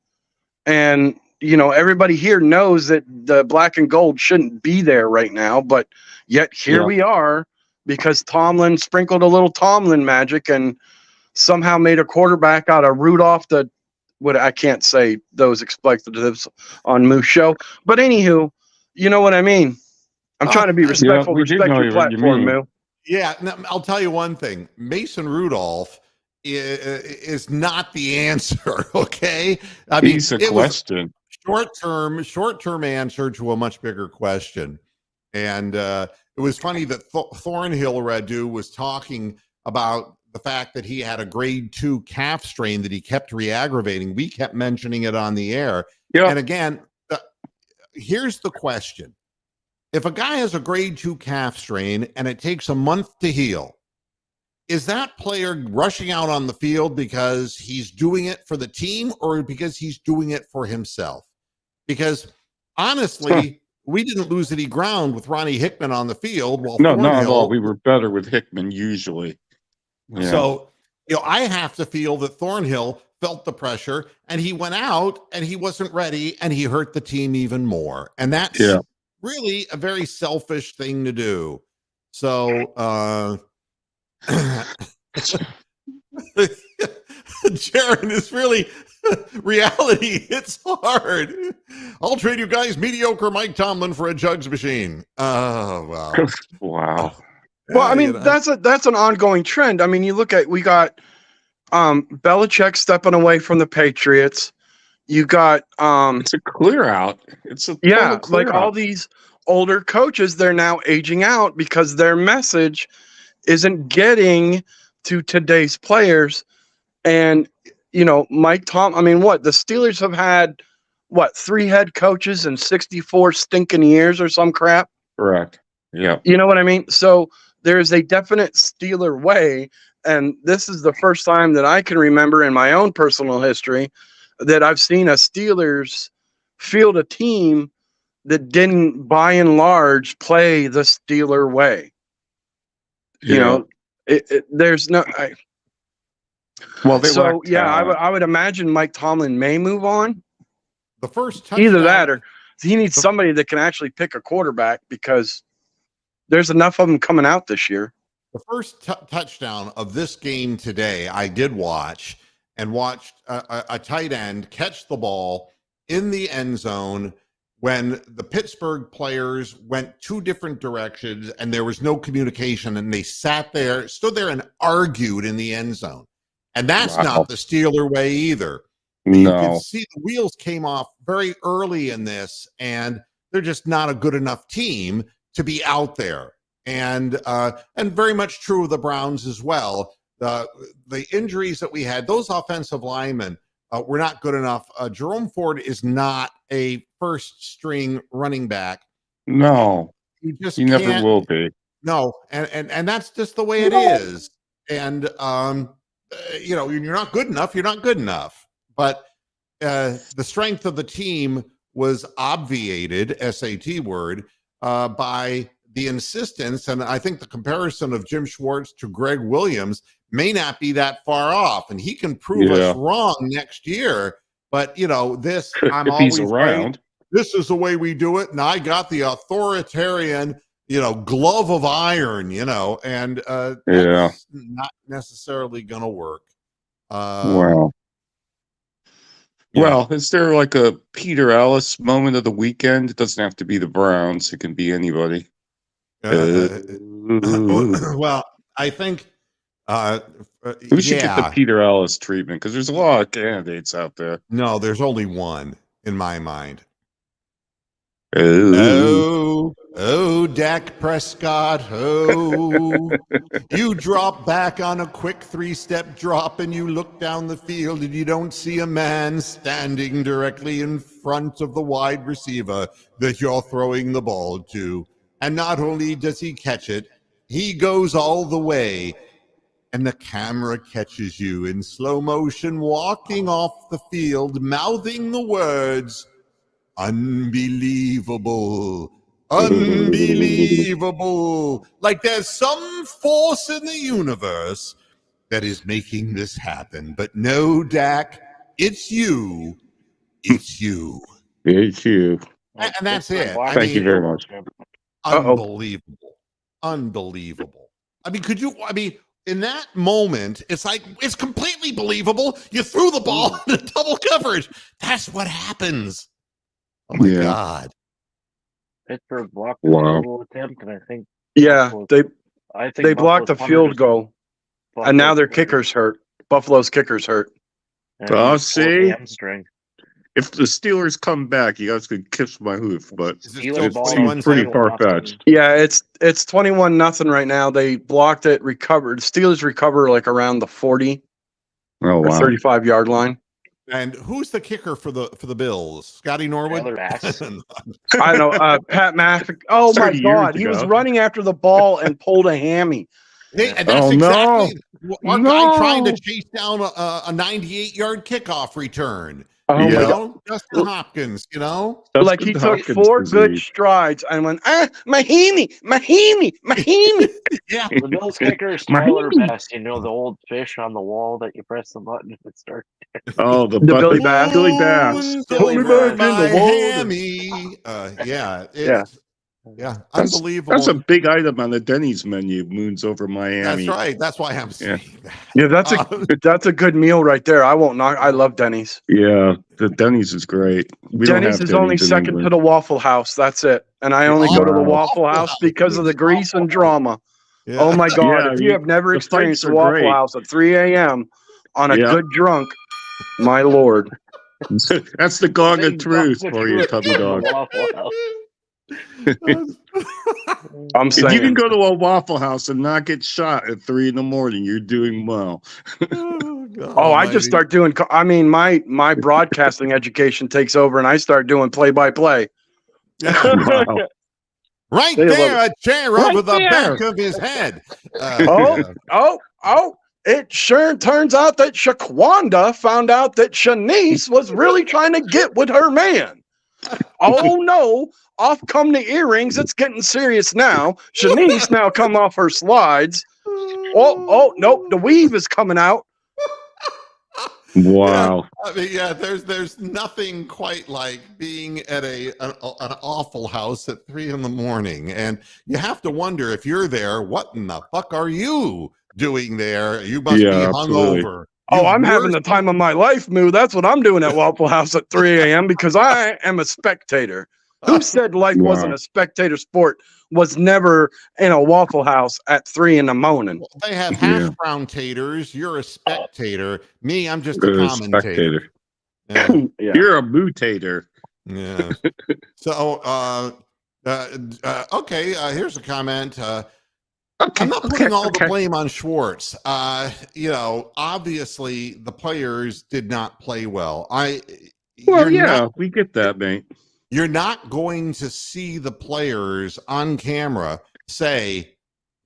And, everybody here knows that the black and gold shouldn't be there right now. But yet here we are, because Tomlin sprinkled a little Tomlin magic and somehow made a quarterback out of Rudolph the what I can't say those expletives on Moose Show. But anywho, you know what I mean. I'm trying to be respectful. we do Respect know your what you platform, mean. Moo. Yeah, no, I'll tell you one thing. Mason Rudolph is not the answer. Okay, I mean, He's a it was question. short-term answer to a much bigger question. And it was funny that Thornhill Radu was talking about the fact that he had a grade 2 calf strain that he kept re-aggravating. We kept mentioning it on the air. Yeah. And again, here's the question. If a guy has a grade 2 calf strain and it takes a month to heal, is that player rushing out on the field because he's doing it for the team or because he's doing it for himself? Because honestly, we didn't lose any ground with Ronnie Hickman on the field. While No, not at Thornhill, all. We were better with Hickman usually. Yeah. So, I have to feel that Thornhill felt the pressure and he went out and he wasn't ready and he hurt the team even more. And that's really a very selfish thing to do. So, Jaron is really reality. It's hard. I'll trade you guys mediocre Mike Tomlin for a jugs machine. Oh, wow. Wow. Well, I mean, that's an ongoing trend. I mean, you look at, we got Belichick stepping away from the Patriots. You got It's a clear out. It's a yeah, clear like out. all these older coaches, they're now aging out because their message isn't getting to today's players. And Mike Tom, I mean, what the Steelers have had, 3 head coaches in 64 stinking years or some crap. Correct. Yeah. You know what I mean? So there's a definite Steeler way. And this is the first time that I can remember in my own personal history that I've seen a Steelers field a team that didn't, by and large, play the Steeler way. There's no. Well, they So lack yeah, talent. I would imagine Mike Tomlin may move on. The first touchdown, Either that, or he needs somebody that can actually pick a quarterback because there's enough of them coming out this year. The first touchdown of this game today, I did watch and watched a tight end catch the ball in the end zone when the Pittsburgh players went 2 different directions and there was no communication and they stood there and argued in the end zone. And that's not the Steeler way either. You No. can see the wheels came off very early in this, and they're just not a good enough team to be out there. And very much true of the Browns as well. The injuries that we had, those offensive linemen were not good enough. Jerome Ford is not a first-string running back. No. He never will be. No, and that's just the way it is. And you're not good enough. You're not good enough. But the strength of the team was obviated, SAT word, by the insistence. And I think the comparison of Jim Schwartz to Greg Williams may not be that far off. And he can prove us wrong next year. But, this, I'm if always he's around. right. This is the way we do it. And I got the authoritarian, glove of iron, and that's not necessarily going to work. Wow. Well, is there like a Peter Ellis moment of the weekend? It doesn't have to be the Browns. It can be anybody. Well, I think we should get the Peter Ellis treatment because there's a lot of candidates out there. No, there's only one in my mind. Oh, Dak Prescott. Oh, you drop back on a quick 3-step drop and you look down the field and you don't see a man standing directly in front of the wide receiver that you're throwing the ball to. And not only does he catch it, he goes all the way. And the camera catches you in slow motion, walking off the field, mouthing the words, unbelievable, unbelievable. Like there's some force in the universe that is making this happen. But no, Dak, it's you. It's you. It's you. And that's it. Thank you very much. Unbelievable. Unbelievable. I mean, in that moment, it's like, it's completely believable. You threw the ball into double coverage. That's what happens. Oh my Yeah. God. Pittsburgh blocked the Wow. field goal attempt, and I think Yeah, Buffalo's- they blocked the Buffalo's field punter goal, just- and now their Buffalo's punter- kicker's hurt. Buffalo's kicker's hurt. and Oh, he just pulled his see? hamstring. If the Steelers come back, you guys could kiss my hoof, but Is it Steelers still ball seems 21 pretty seconds? far-fetched. Yeah, it's 21-0 right now. They blocked it, recovered. Steelers recover like around the 40 Oh, or wow. 35-yard line. And who's the kicker for the Bills? Scotty Norwood? Tyler Bass. I know, Pat Maffik. Oh my 30 years God, he was ago. running after the ball and pulled a hammy. Hey, and that's Oh, no. exactly our guy trying to No. chase down a 98-yard kickoff return. Oh You my Yeah. God. know, Justin Hopkins, you know? That's Like he good took Hopkins 4 good disease. strides and went, Mahimi. Yeah. The Bills kicker is Tyler Bass. You know the old fish on the wall that you press the button and it starts. Oh, the Billy Bass. Billy Bass. Moon Put me delivered back in by the water. Hammy. Yeah. Yeah. Yeah. That's- Unbelievable. That's a big item on the Denny's menu, Moons over Miami. That's right. That's why I'm saying that. Yeah, that's a good meal right there. I won't knock. I love Denny's. Yeah, the Denny's is great. We don't Denny's have is only Denny's in second to England. the Waffle House. That's it. And I only go to the Oh, Waffle House because of the grease and drama. Yeah. Oh my God! Yeah, If you have never the experienced fights the are Waffle great. House at 3 a.m. on a Yeah. good drunk, my Lord, That's the gong of Big truth gong of for you, truth Tubby in the Dog. Waffle House. I'm If you saying. can go to a Waffle House and not get shot at 3 a.m, you're doing well. Oh, I just start doing. I mean, my broadcasting education takes over, and I start doing play-by-play. Yeah. Wow. Right They there, love a chair Right over the there. back of his head. Oh, it sure turns out that Shaquanda found out that Shanice was really trying to get with her man. Oh no, off come the earrings. It's getting serious now. Shanice now come off her slides. Oh, nope, the weave is coming out. Wow. I mean, yeah, there's nothing quite like being at an awful house at 3 a.m. And you have to wonder, if you're there, what in the fuck are you doing there? You must Yeah, be absolutely. hungover. Oh, You I'm having the worse- time of my life, Moo. That's what I'm doing at Waffle House at 3 a.m. because I am a spectator. Who said life wasn't Wow. a spectator sport? Was never in a Waffle House at 3 in the morning. Well, they have Yeah. hash brown taters. You're a spectator. Me, I'm just a You're a commentator. spectator. Yeah. Yeah. You're a mutator. Yeah. So, okay. Here's a comment. Okay, I'm not putting all okay. the blame on Schwartz. Obviously the players did not play well. Well, You're yeah, not- we get that, mate. you're not going to see the players on camera say,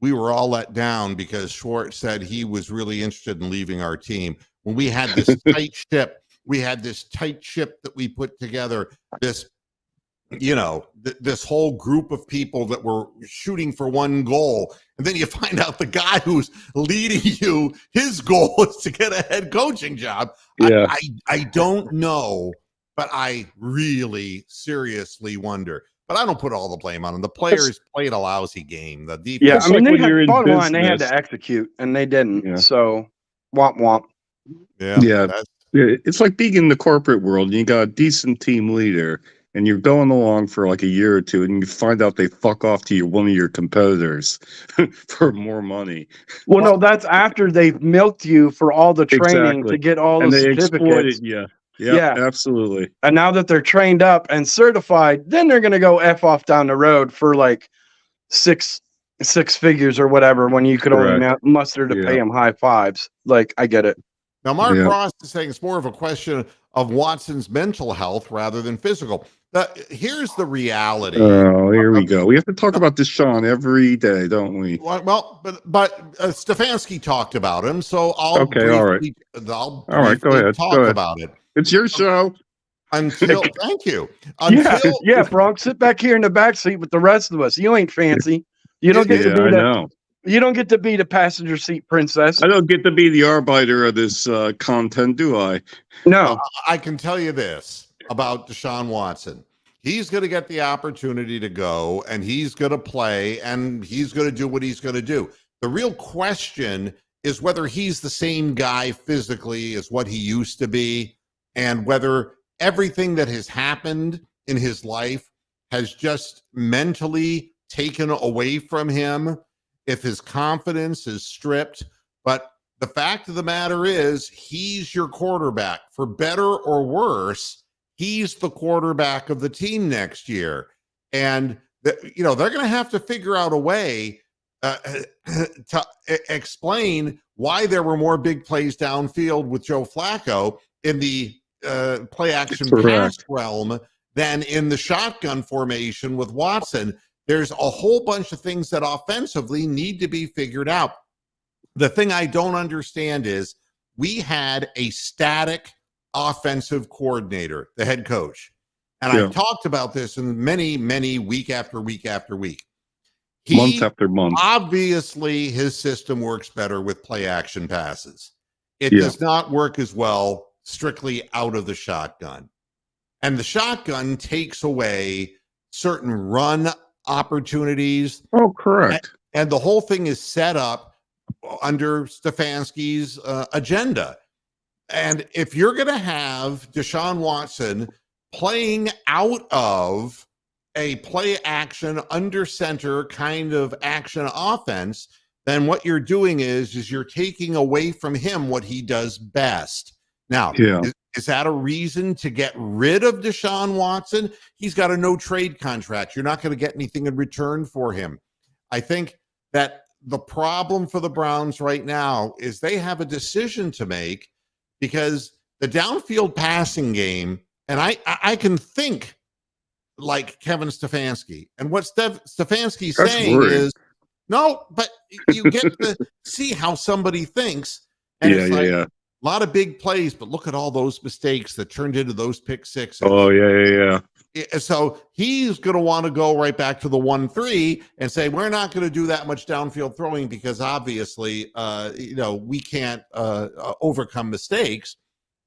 we were all let down because Schwartz said he was really interested in leaving our team. When we had this tight ship, that we put together, this whole group of people that were shooting for one goal. And then you find out the guy who's leading you, his goal is to get a head coaching job. Yeah. I don't know, but I really seriously wonder. But I don't put all the blame on them. The players played a lousy game. The defense. Yeah, It's I mean, like they when had you're in bottom line, they had business. to execute, and they didn't. Yeah. So, womp womp. Yeah. Yeah. that's- Yeah, it's like being in the corporate world and you got a decent team leader and you're going along for like a year or two and you find out they fuck off to one of your competitors for more money. Well, no, that's after they've milked you for all the training Exactly. to get all And the they exploited certificates. you. Yeah, Yeah. absolutely. And now that they're trained up and certified, then they're going to go F off down the road for like six figures or whatever when you could only Correct. muster to pay Yeah. them high fives. Like, I get it. Now, Mark Yeah. Ross is saying it's more of a question of Watson's mental health rather than physical. Here's the reality. Oh, here we go. We have to talk about this Sean every day, don't we? Well, but Stefanski talked about him, so I'll Okay, all right. I'll All right, go briefly ahead, talk go ahead. about it It's your show. until. Thank you. Yeah, Until yeah, Bronx, sit back here in the back seat with the rest of us. You ain't fancy. You don't get Yeah, to I be the know. you don't get to be the passenger seat princess. I don't get to be the arbiter of this content, do I? No. I can tell you this about Deshaun Watson. He's going to get the opportunity to go, and he's going to play, and he's going to do what he's going to do. The real question is whether he's the same guy physically as what he used to be, and whether everything that has happened in his life has just mentally taken away from him, if his confidence is stripped. But the fact of the matter is, he's your quarterback. For better or worse, he's the quarterback of the team next year. And, they're going to have to figure out a way to explain why there were more big plays downfield with Joe Flacco in the play action pass realm than in the shotgun formation with Watson. There's a whole bunch of things that offensively need to be figured out. The thing I don't understand is we had a static offensive coordinator, the head coach. And I've talked about this in many week after week after week. Month after month. Obviously, his system works better with play action passes. It does not work as well strictly out of the shotgun. And the shotgun takes away certain run opportunities. Oh, correct. And the whole thing is set up under Stefanski's agenda. And if you're going to have Deshaun Watson playing out of a play action under center kind of action offense, then what you're doing is you're taking away from him what he does best. Now, is that a reason to get rid of Deshaun Watson? He's got a no trade contract. You're not going to get anything in return for him. I think that the problem for the Browns right now is they have a decision to make, because the downfield passing game, and I can think like Kevin Stefanski. And what Stefanski's saying is, no, but you get to see how somebody thinks. And it's like a lot of big plays, but look at all those mistakes that turned into those pick sixes. Oh, yeah. So he's going to want to go right back to the 1-3 and say, we're not going to do that much downfield throwing because obviously, we can't overcome mistakes.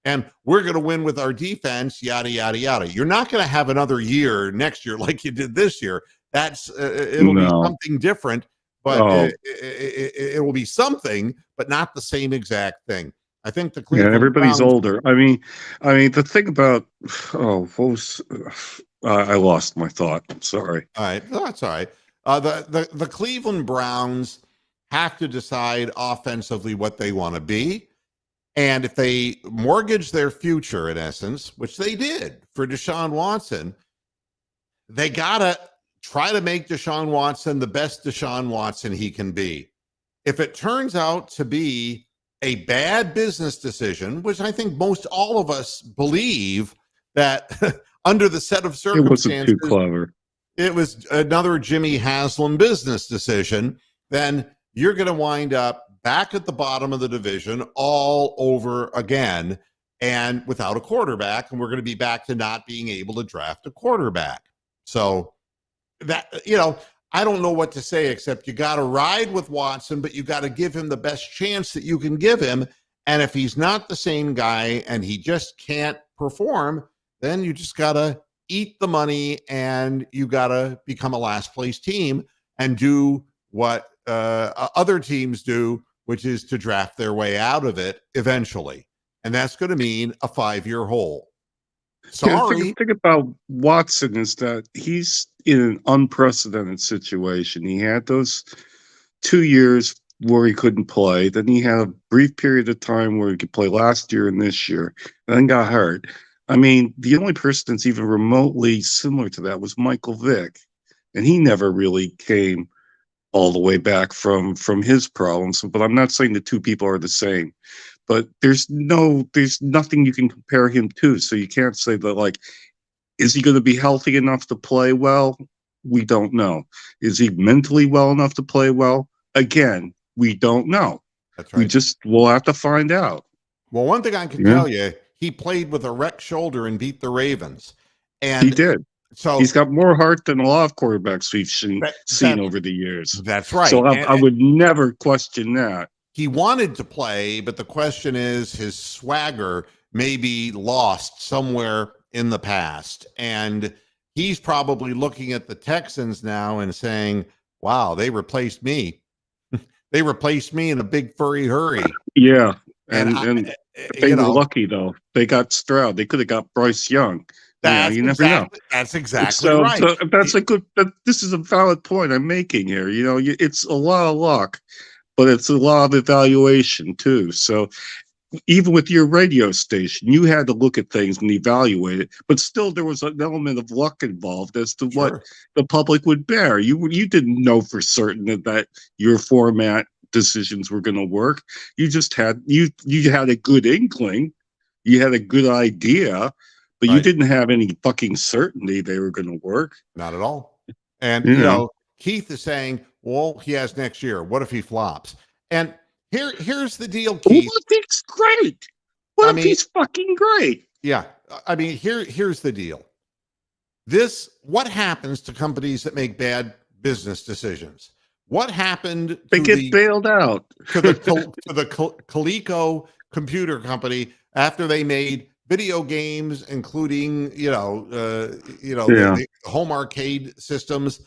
And we're going to win with our defense, yada, yada, yada. You're not going to have another year next year like you did this year. It'll be something different, but it will be something, but not the same exact thing. I think the Cleveland everybody's Browns, older. I mean, the thing about I lost my thought. Sorry. All right, that's all right. The Cleveland Browns have to decide offensively what they want to be. And if they mortgage their future, in essence, which they did for Deshaun Watson, they got to try to make Deshaun Watson the best Deshaun Watson he can be. If it turns out to be a bad business decision, which I think most all of us believe that under the set of circumstances, it wasn't too clever. It was another Jimmy Haslam business decision, then you're going to wind up back at the bottom of the division all over again and without a quarterback. And we're going to be back to not being able to draft a quarterback. So that, I don't know what to say, except you got to ride with Watson, but you got to give him the best chance that you can give him. And if he's not the same guy and he just can't perform, then you just got to eat the money and you got to become a last place team and do what other teams do, which is to draft their way out of it eventually. And that's going to mean a 5-year hole. Sorry. The thing about Watson is that he's in an unprecedented situation. He had those 2 years where he couldn't play. Then he had a brief period of time where he could play last year and this year, and then got hurt. I mean, the only person that's even remotely similar to that was Michael Vick, and he never really came all the way back from his problems. But I'm not saying the two people are the same. But there's nothing you can compare him to. So you can't say that, like, is he going to be healthy enough to play well? We don't know. Is he mentally well enough to play well? Again, we don't know. That's right. We'll have to find out. Well, one thing I can tell you, he played with a wrecked shoulder and beat the Ravens. And he did. So he's got more heart than a lot of quarterbacks we've seen over the years. That's right. So I would never question that. He wanted to play, but the question is his swagger may be lost somewhere in the past. And he's probably looking at the Texans now and saying, wow, they replaced me. They replaced me in a big furry hurry. Yeah, And, and I, they you were know, lucky though. They got Stroud. They could have got Bryce Young. that's You never know. exactly So, right. so that's a good. This is a valid point I'm making here. It's a lot of luck, but it's a lot of evaluation too. So even with your radio station, you had to look at things and evaluate it, but still there was an element of luck involved as to what Sure. the public would bear. You didn't know for certain that your format decisions were going to work. You just had you had a good inkling, you had a good idea, but you Right. didn't have any fucking certainty they were going to work. Not at all. And You know. Keith is saying, well, he has next year. What if he flops? And here's the deal, What Keith. if he's great? What I if mean- he's fucking great? Yeah. I mean, here's the deal. What happens to companies that make bad business decisions? What happened They to get bailed out. to the Coleco computer company after they made video games, including the home arcade systems,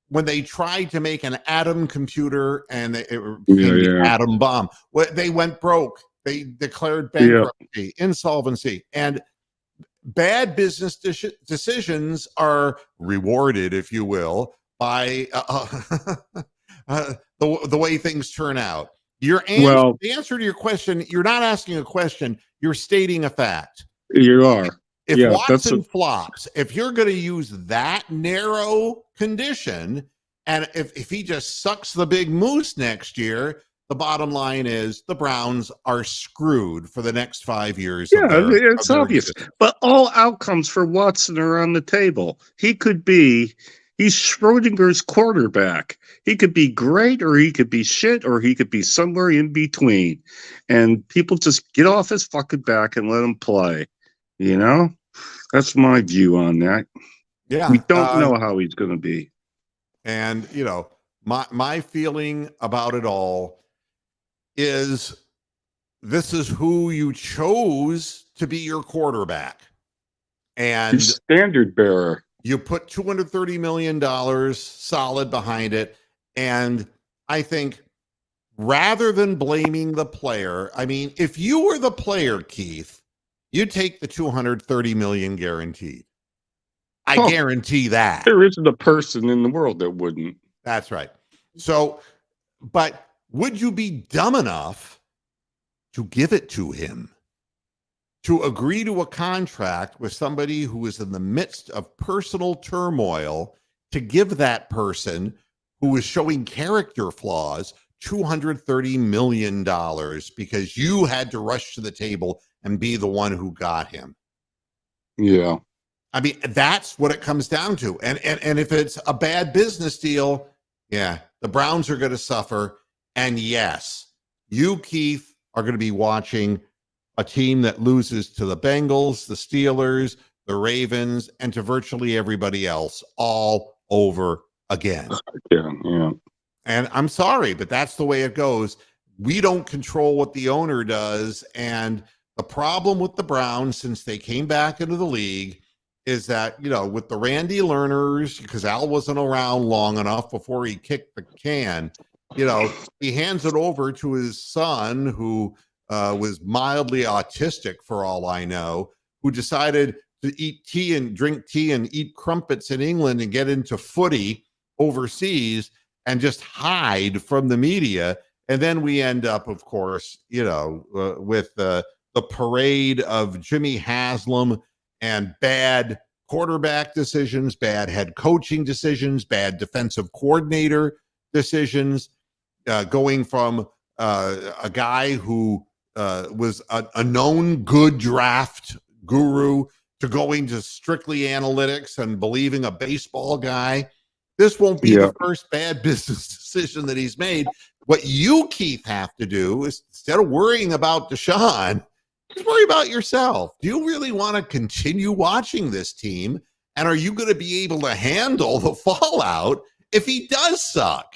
when they tried to make an atom computer and it became the atom bomb. They went broke. They declared bankruptcy, insolvency, and bad business decisions are rewarded, if you will, by the way things turn out. The answer to your question, you're not asking a question, you're stating a fact. You are. If Yeah, Watson flops, if you're going to use that narrow condition, and if he just sucks the big moose next year, the bottom line is the Browns are screwed for the next 5 years. It's obvious. But all outcomes for Watson are on the table. He's Schrodinger's quarterback. He could be great, or he could be shit, or he could be somewhere in between. And people just get off his fucking back and let him play. That's my view on that. Yeah, we don't know how he's going to be. And my feeling about it all is this is who you chose to be your quarterback, and He's standard bearer. You put $230 million solid behind it. And I think rather than blaming the player, I mean, if you were the player, Keith, you'd take the $230 million guaranteed. I guarantee that. There isn't a person in the world that wouldn't. That's right. So, but would you be dumb enough to give it to him? To agree to a contract with somebody who is in the midst of personal turmoil, to give that person who is showing character flaws $230 million because you had to rush to the table and be the one who got him? Yeah. I mean, that's what it comes down to. And if it's a bad business deal, yeah, the Browns are going to suffer. And yes, you, Keith, are going to be watching a team that loses to the Bengals, the Steelers, the Ravens, and to virtually everybody else all over again. Yeah. And I'm sorry, but that's the way it goes. We don't control what the owner does. And the problem with the Browns, since they came back into the league, is that, with the Randy Lerners, because Al wasn't around long enough before he kicked the can, he hands it over to his son, who was mildly autistic for all I know, who decided to eat tea and drink tea and eat crumpets in England and get into footy overseas and just hide from the media. And then we end up, of course, with the parade of Jimmy Haslam and bad quarterback decisions, bad head coaching decisions, bad defensive coordinator decisions, going from a guy who was a known good draft guru to going to strictly analytics and believing a baseball guy. This won't be the first bad business decision that he's made. What you, Keith, have to do is, instead of worrying about Deshaun, just worry about yourself. Do you really want to continue watching this team? And are you going to be able to handle the fallout if he does suck?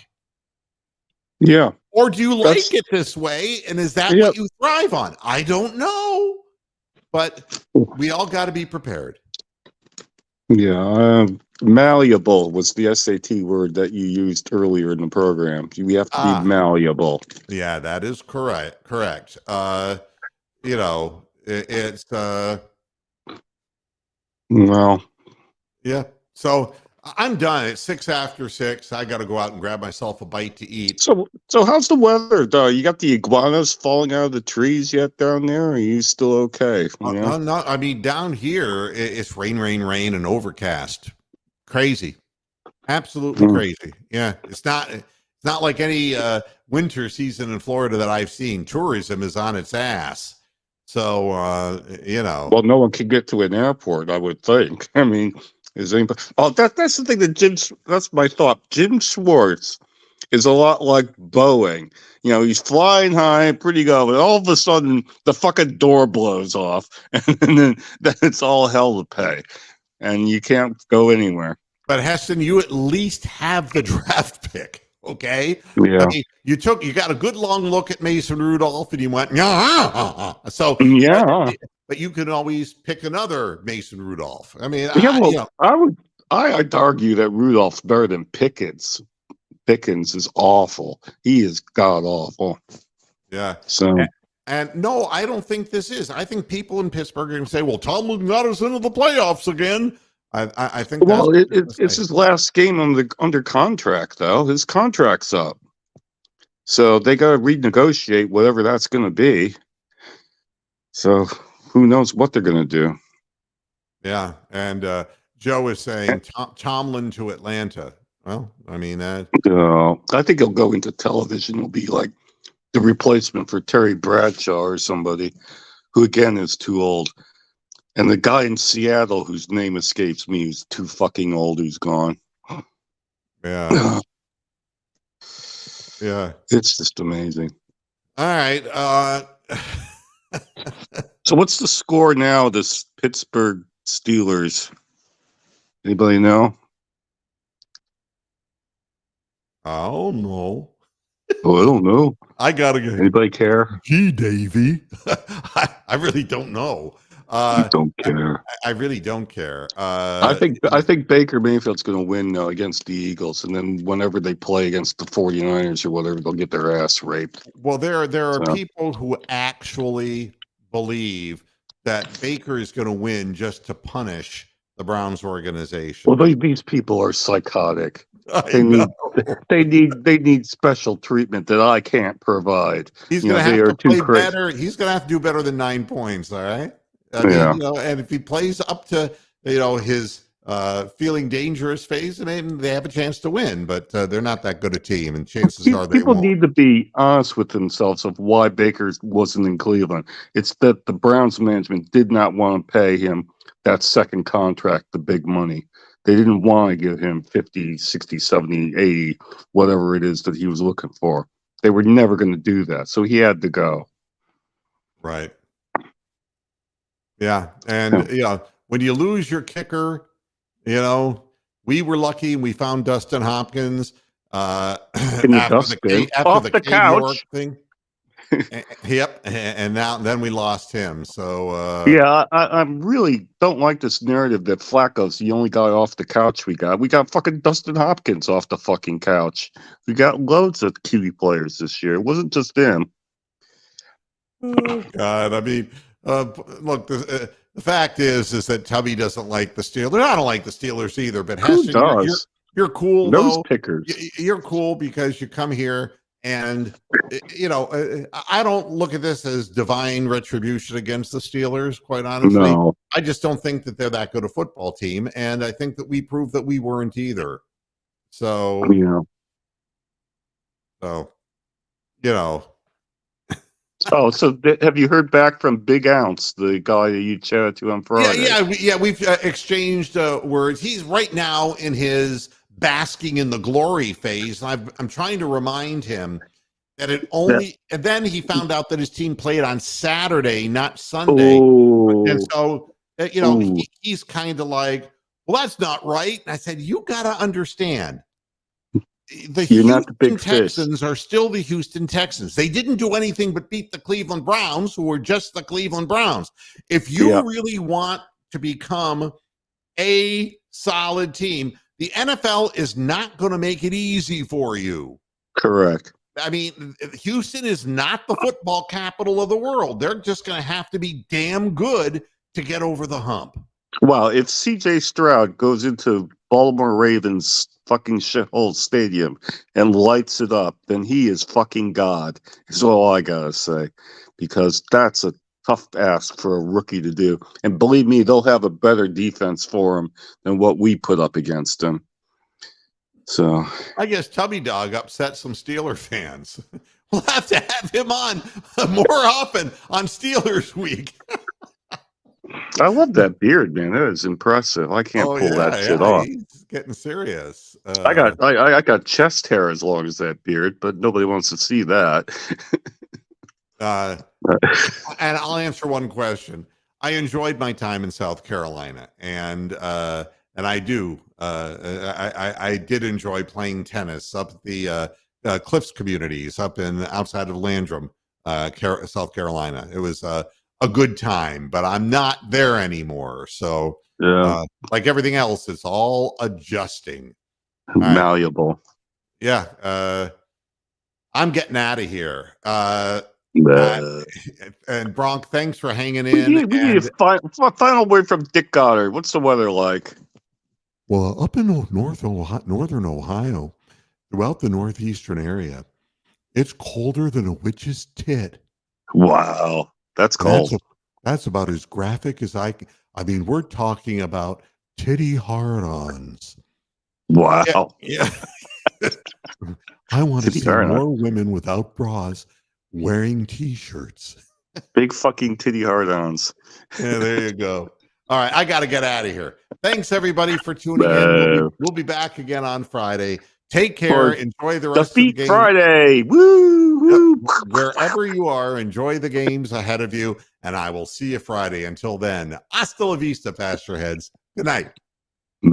Yeah. Or do you like it this way? And is that what you thrive on? I don't know. But we all got to be prepared. Yeah, malleable was the SAT word that you used earlier in the program. We have to be malleable. Yeah, that is correct. Correct. You know, it's Well, yeah. So I'm done. It's 6 after 6. I got to go out and grab myself a bite to eat. so how's the weather, though? You got the iguanas falling out of the trees yet down there? Or are you still okay? You know? No, I mean, down here, it's rain, rain, and overcast. Crazy. Absolutely Hmm. crazy. Yeah. It's not like any winter season in Florida that I've seen. Tourism is on its ass. So, you know. Well, no one can get to an airport, I would think. I mean, is anybody? Oh, that's the thing that that's my thought. Jim Schwartz is a lot like Boeing. You know, he's flying high, pretty good, but all of a sudden the fucking door blows off, and then it's all hell to pay, and you can't go anywhere. But Heston, you at least have the draft pick. Okay. Yeah. I mean, you got a good long look at Mason Rudolph and you went, yeah. So, Yeah. but you can always pick another Mason Rudolph. I mean, Yeah, well, you know, I'd argue that Rudolph's better than Pickens. Pickens is awful. He is god awful. yeah. So And no, I don't think this is. I think people in Pittsburgh are going to say, well, Tomlin got us into the playoffs again. I think well, that's it's his last game under contract, though. His contract's up, so they got to renegotiate whatever that's going to be. So who knows what they're going to do? Yeah, and Joe is saying Tomlin to Atlanta. Well, I mean, I think he'll go into television. He'll be like the replacement for Terry Bradshaw or somebody who, again, is too old. And the guy in Seattle whose name escapes me, who's too fucking old, who's gone. yeah, yeah. It's just amazing. All right. So what's the score now of this Pittsburgh Steelers? Anybody know? Oh no. Oh, I don't know. I gotta get. Anybody care? Gee, Davey. I really don't know. I don't care. I really don't care. I think Baker Mayfield's going to win against the Eagles, and then whenever they play against the 49ers or whatever, they'll get their ass raped. Well, there are people who actually believe that Baker is going to win just to punish the Browns organization. Well, these people are psychotic. I know. They need special treatment that I can't provide. He's going to have to play better. He's going to have to do better than 9 points. All right. I mean, Yeah. you know, and if he plays up to, you know, his feeling dangerous phase, maybe they have a chance to win, but they're not that good a team, and chances are they People won't. need to be honest with themselves of why Baker wasn't in Cleveland. It's that the Browns management did not want to pay him that second contract, the big money. They didn't want to give him 50, 60, 70, 80, whatever it is that he was looking for. They were never going to do that, so he had to go. Right. Yeah. And, you know, when you lose your kicker, you know, we were lucky and we found Dustin Hopkins after the couch thing. Yep. And then we lost him. So, yeah, I really don't like this narrative that Flacco's the only guy off the couch we got. We got fucking Dustin Hopkins off the fucking couch. We got loads of QB players this year. It wasn't just him. Oh, God. I mean, look, the fact is that Tubby doesn't like the Steelers. I don't like the Steelers either, but Who Heston, does? you're cool. Nose though. pickers. You're cool because you come here and, you know, I don't look at this as divine retribution against the Steelers, quite honestly. No. I just don't think that they're that good a football team. And I think that we proved that we weren't either. So, Yeah. so, you know. Oh, so have you heard back from Big Ounce, the guy that you chatted to on Friday? We've exchanged words. He's right now in his basking in the glory phase. And I'm trying to remind him that and then he found out that his team played on Saturday, not Sunday. Oh. And so, you know, he's kind of like, well, that's not right. And I said, you got to understand. The Houston Texans are still the Houston Texans. They didn't do anything but beat the Cleveland Browns, who were just the Cleveland Browns. If you really want to become a solid team. The NFL is not going to make it easy for you. Correct. I mean, Houston is not the football capital of the world. They're just going to have to be damn good to get over the hump. Well, if CJ Stroud goes into Baltimore Ravens fucking shithole stadium and lights it up, then he is fucking God, is all I gotta say. Because that's a tough ask for a rookie to do. And believe me, they'll have a better defense for him than what we put up against him. So I guess Tubby Dog upset some Steeler fans. We'll have to have him on more often on Steelers Week. I love that beard, man. That is impressive. I can't pull that shit off. He's getting serious. I got chest hair as long as that beard, but nobody wants to see that. And I'll answer one question. I enjoyed my time in South Carolina, and I do. I did enjoy playing tennis up at the Cliffs communities up in outside of Landrum, South Carolina. It was a good time, but I'm not there anymore. So, Yeah, like everything else, it's all adjusting. right. malleable. Yeah, I'm getting out of here. And Bronk, thanks for hanging We in. need a final word from Dick Goddard. What's the weather like? Well, up in northern Ohio, throughout the northeastern area, it's colder than a witch's tit. Wow, that's cold. That's about as graphic as I can. I mean, we're talking about titty hard-ons. Wow. Yeah. I want to Titty see hard-on. more women without bras wearing T-shirts. Big fucking titty hard-ons. Yeah, there you go. All right, I got to get out of here. Thanks, everybody, for tuning in. We'll be back again on Friday. Take care. For Enjoy the rest of Defeat the game. Friday. Woo! Woo. Wherever you are, enjoy the games ahead of you, and I will see you Friday. Until then, hasta la vista, Pasture Heads. Good night. Bye.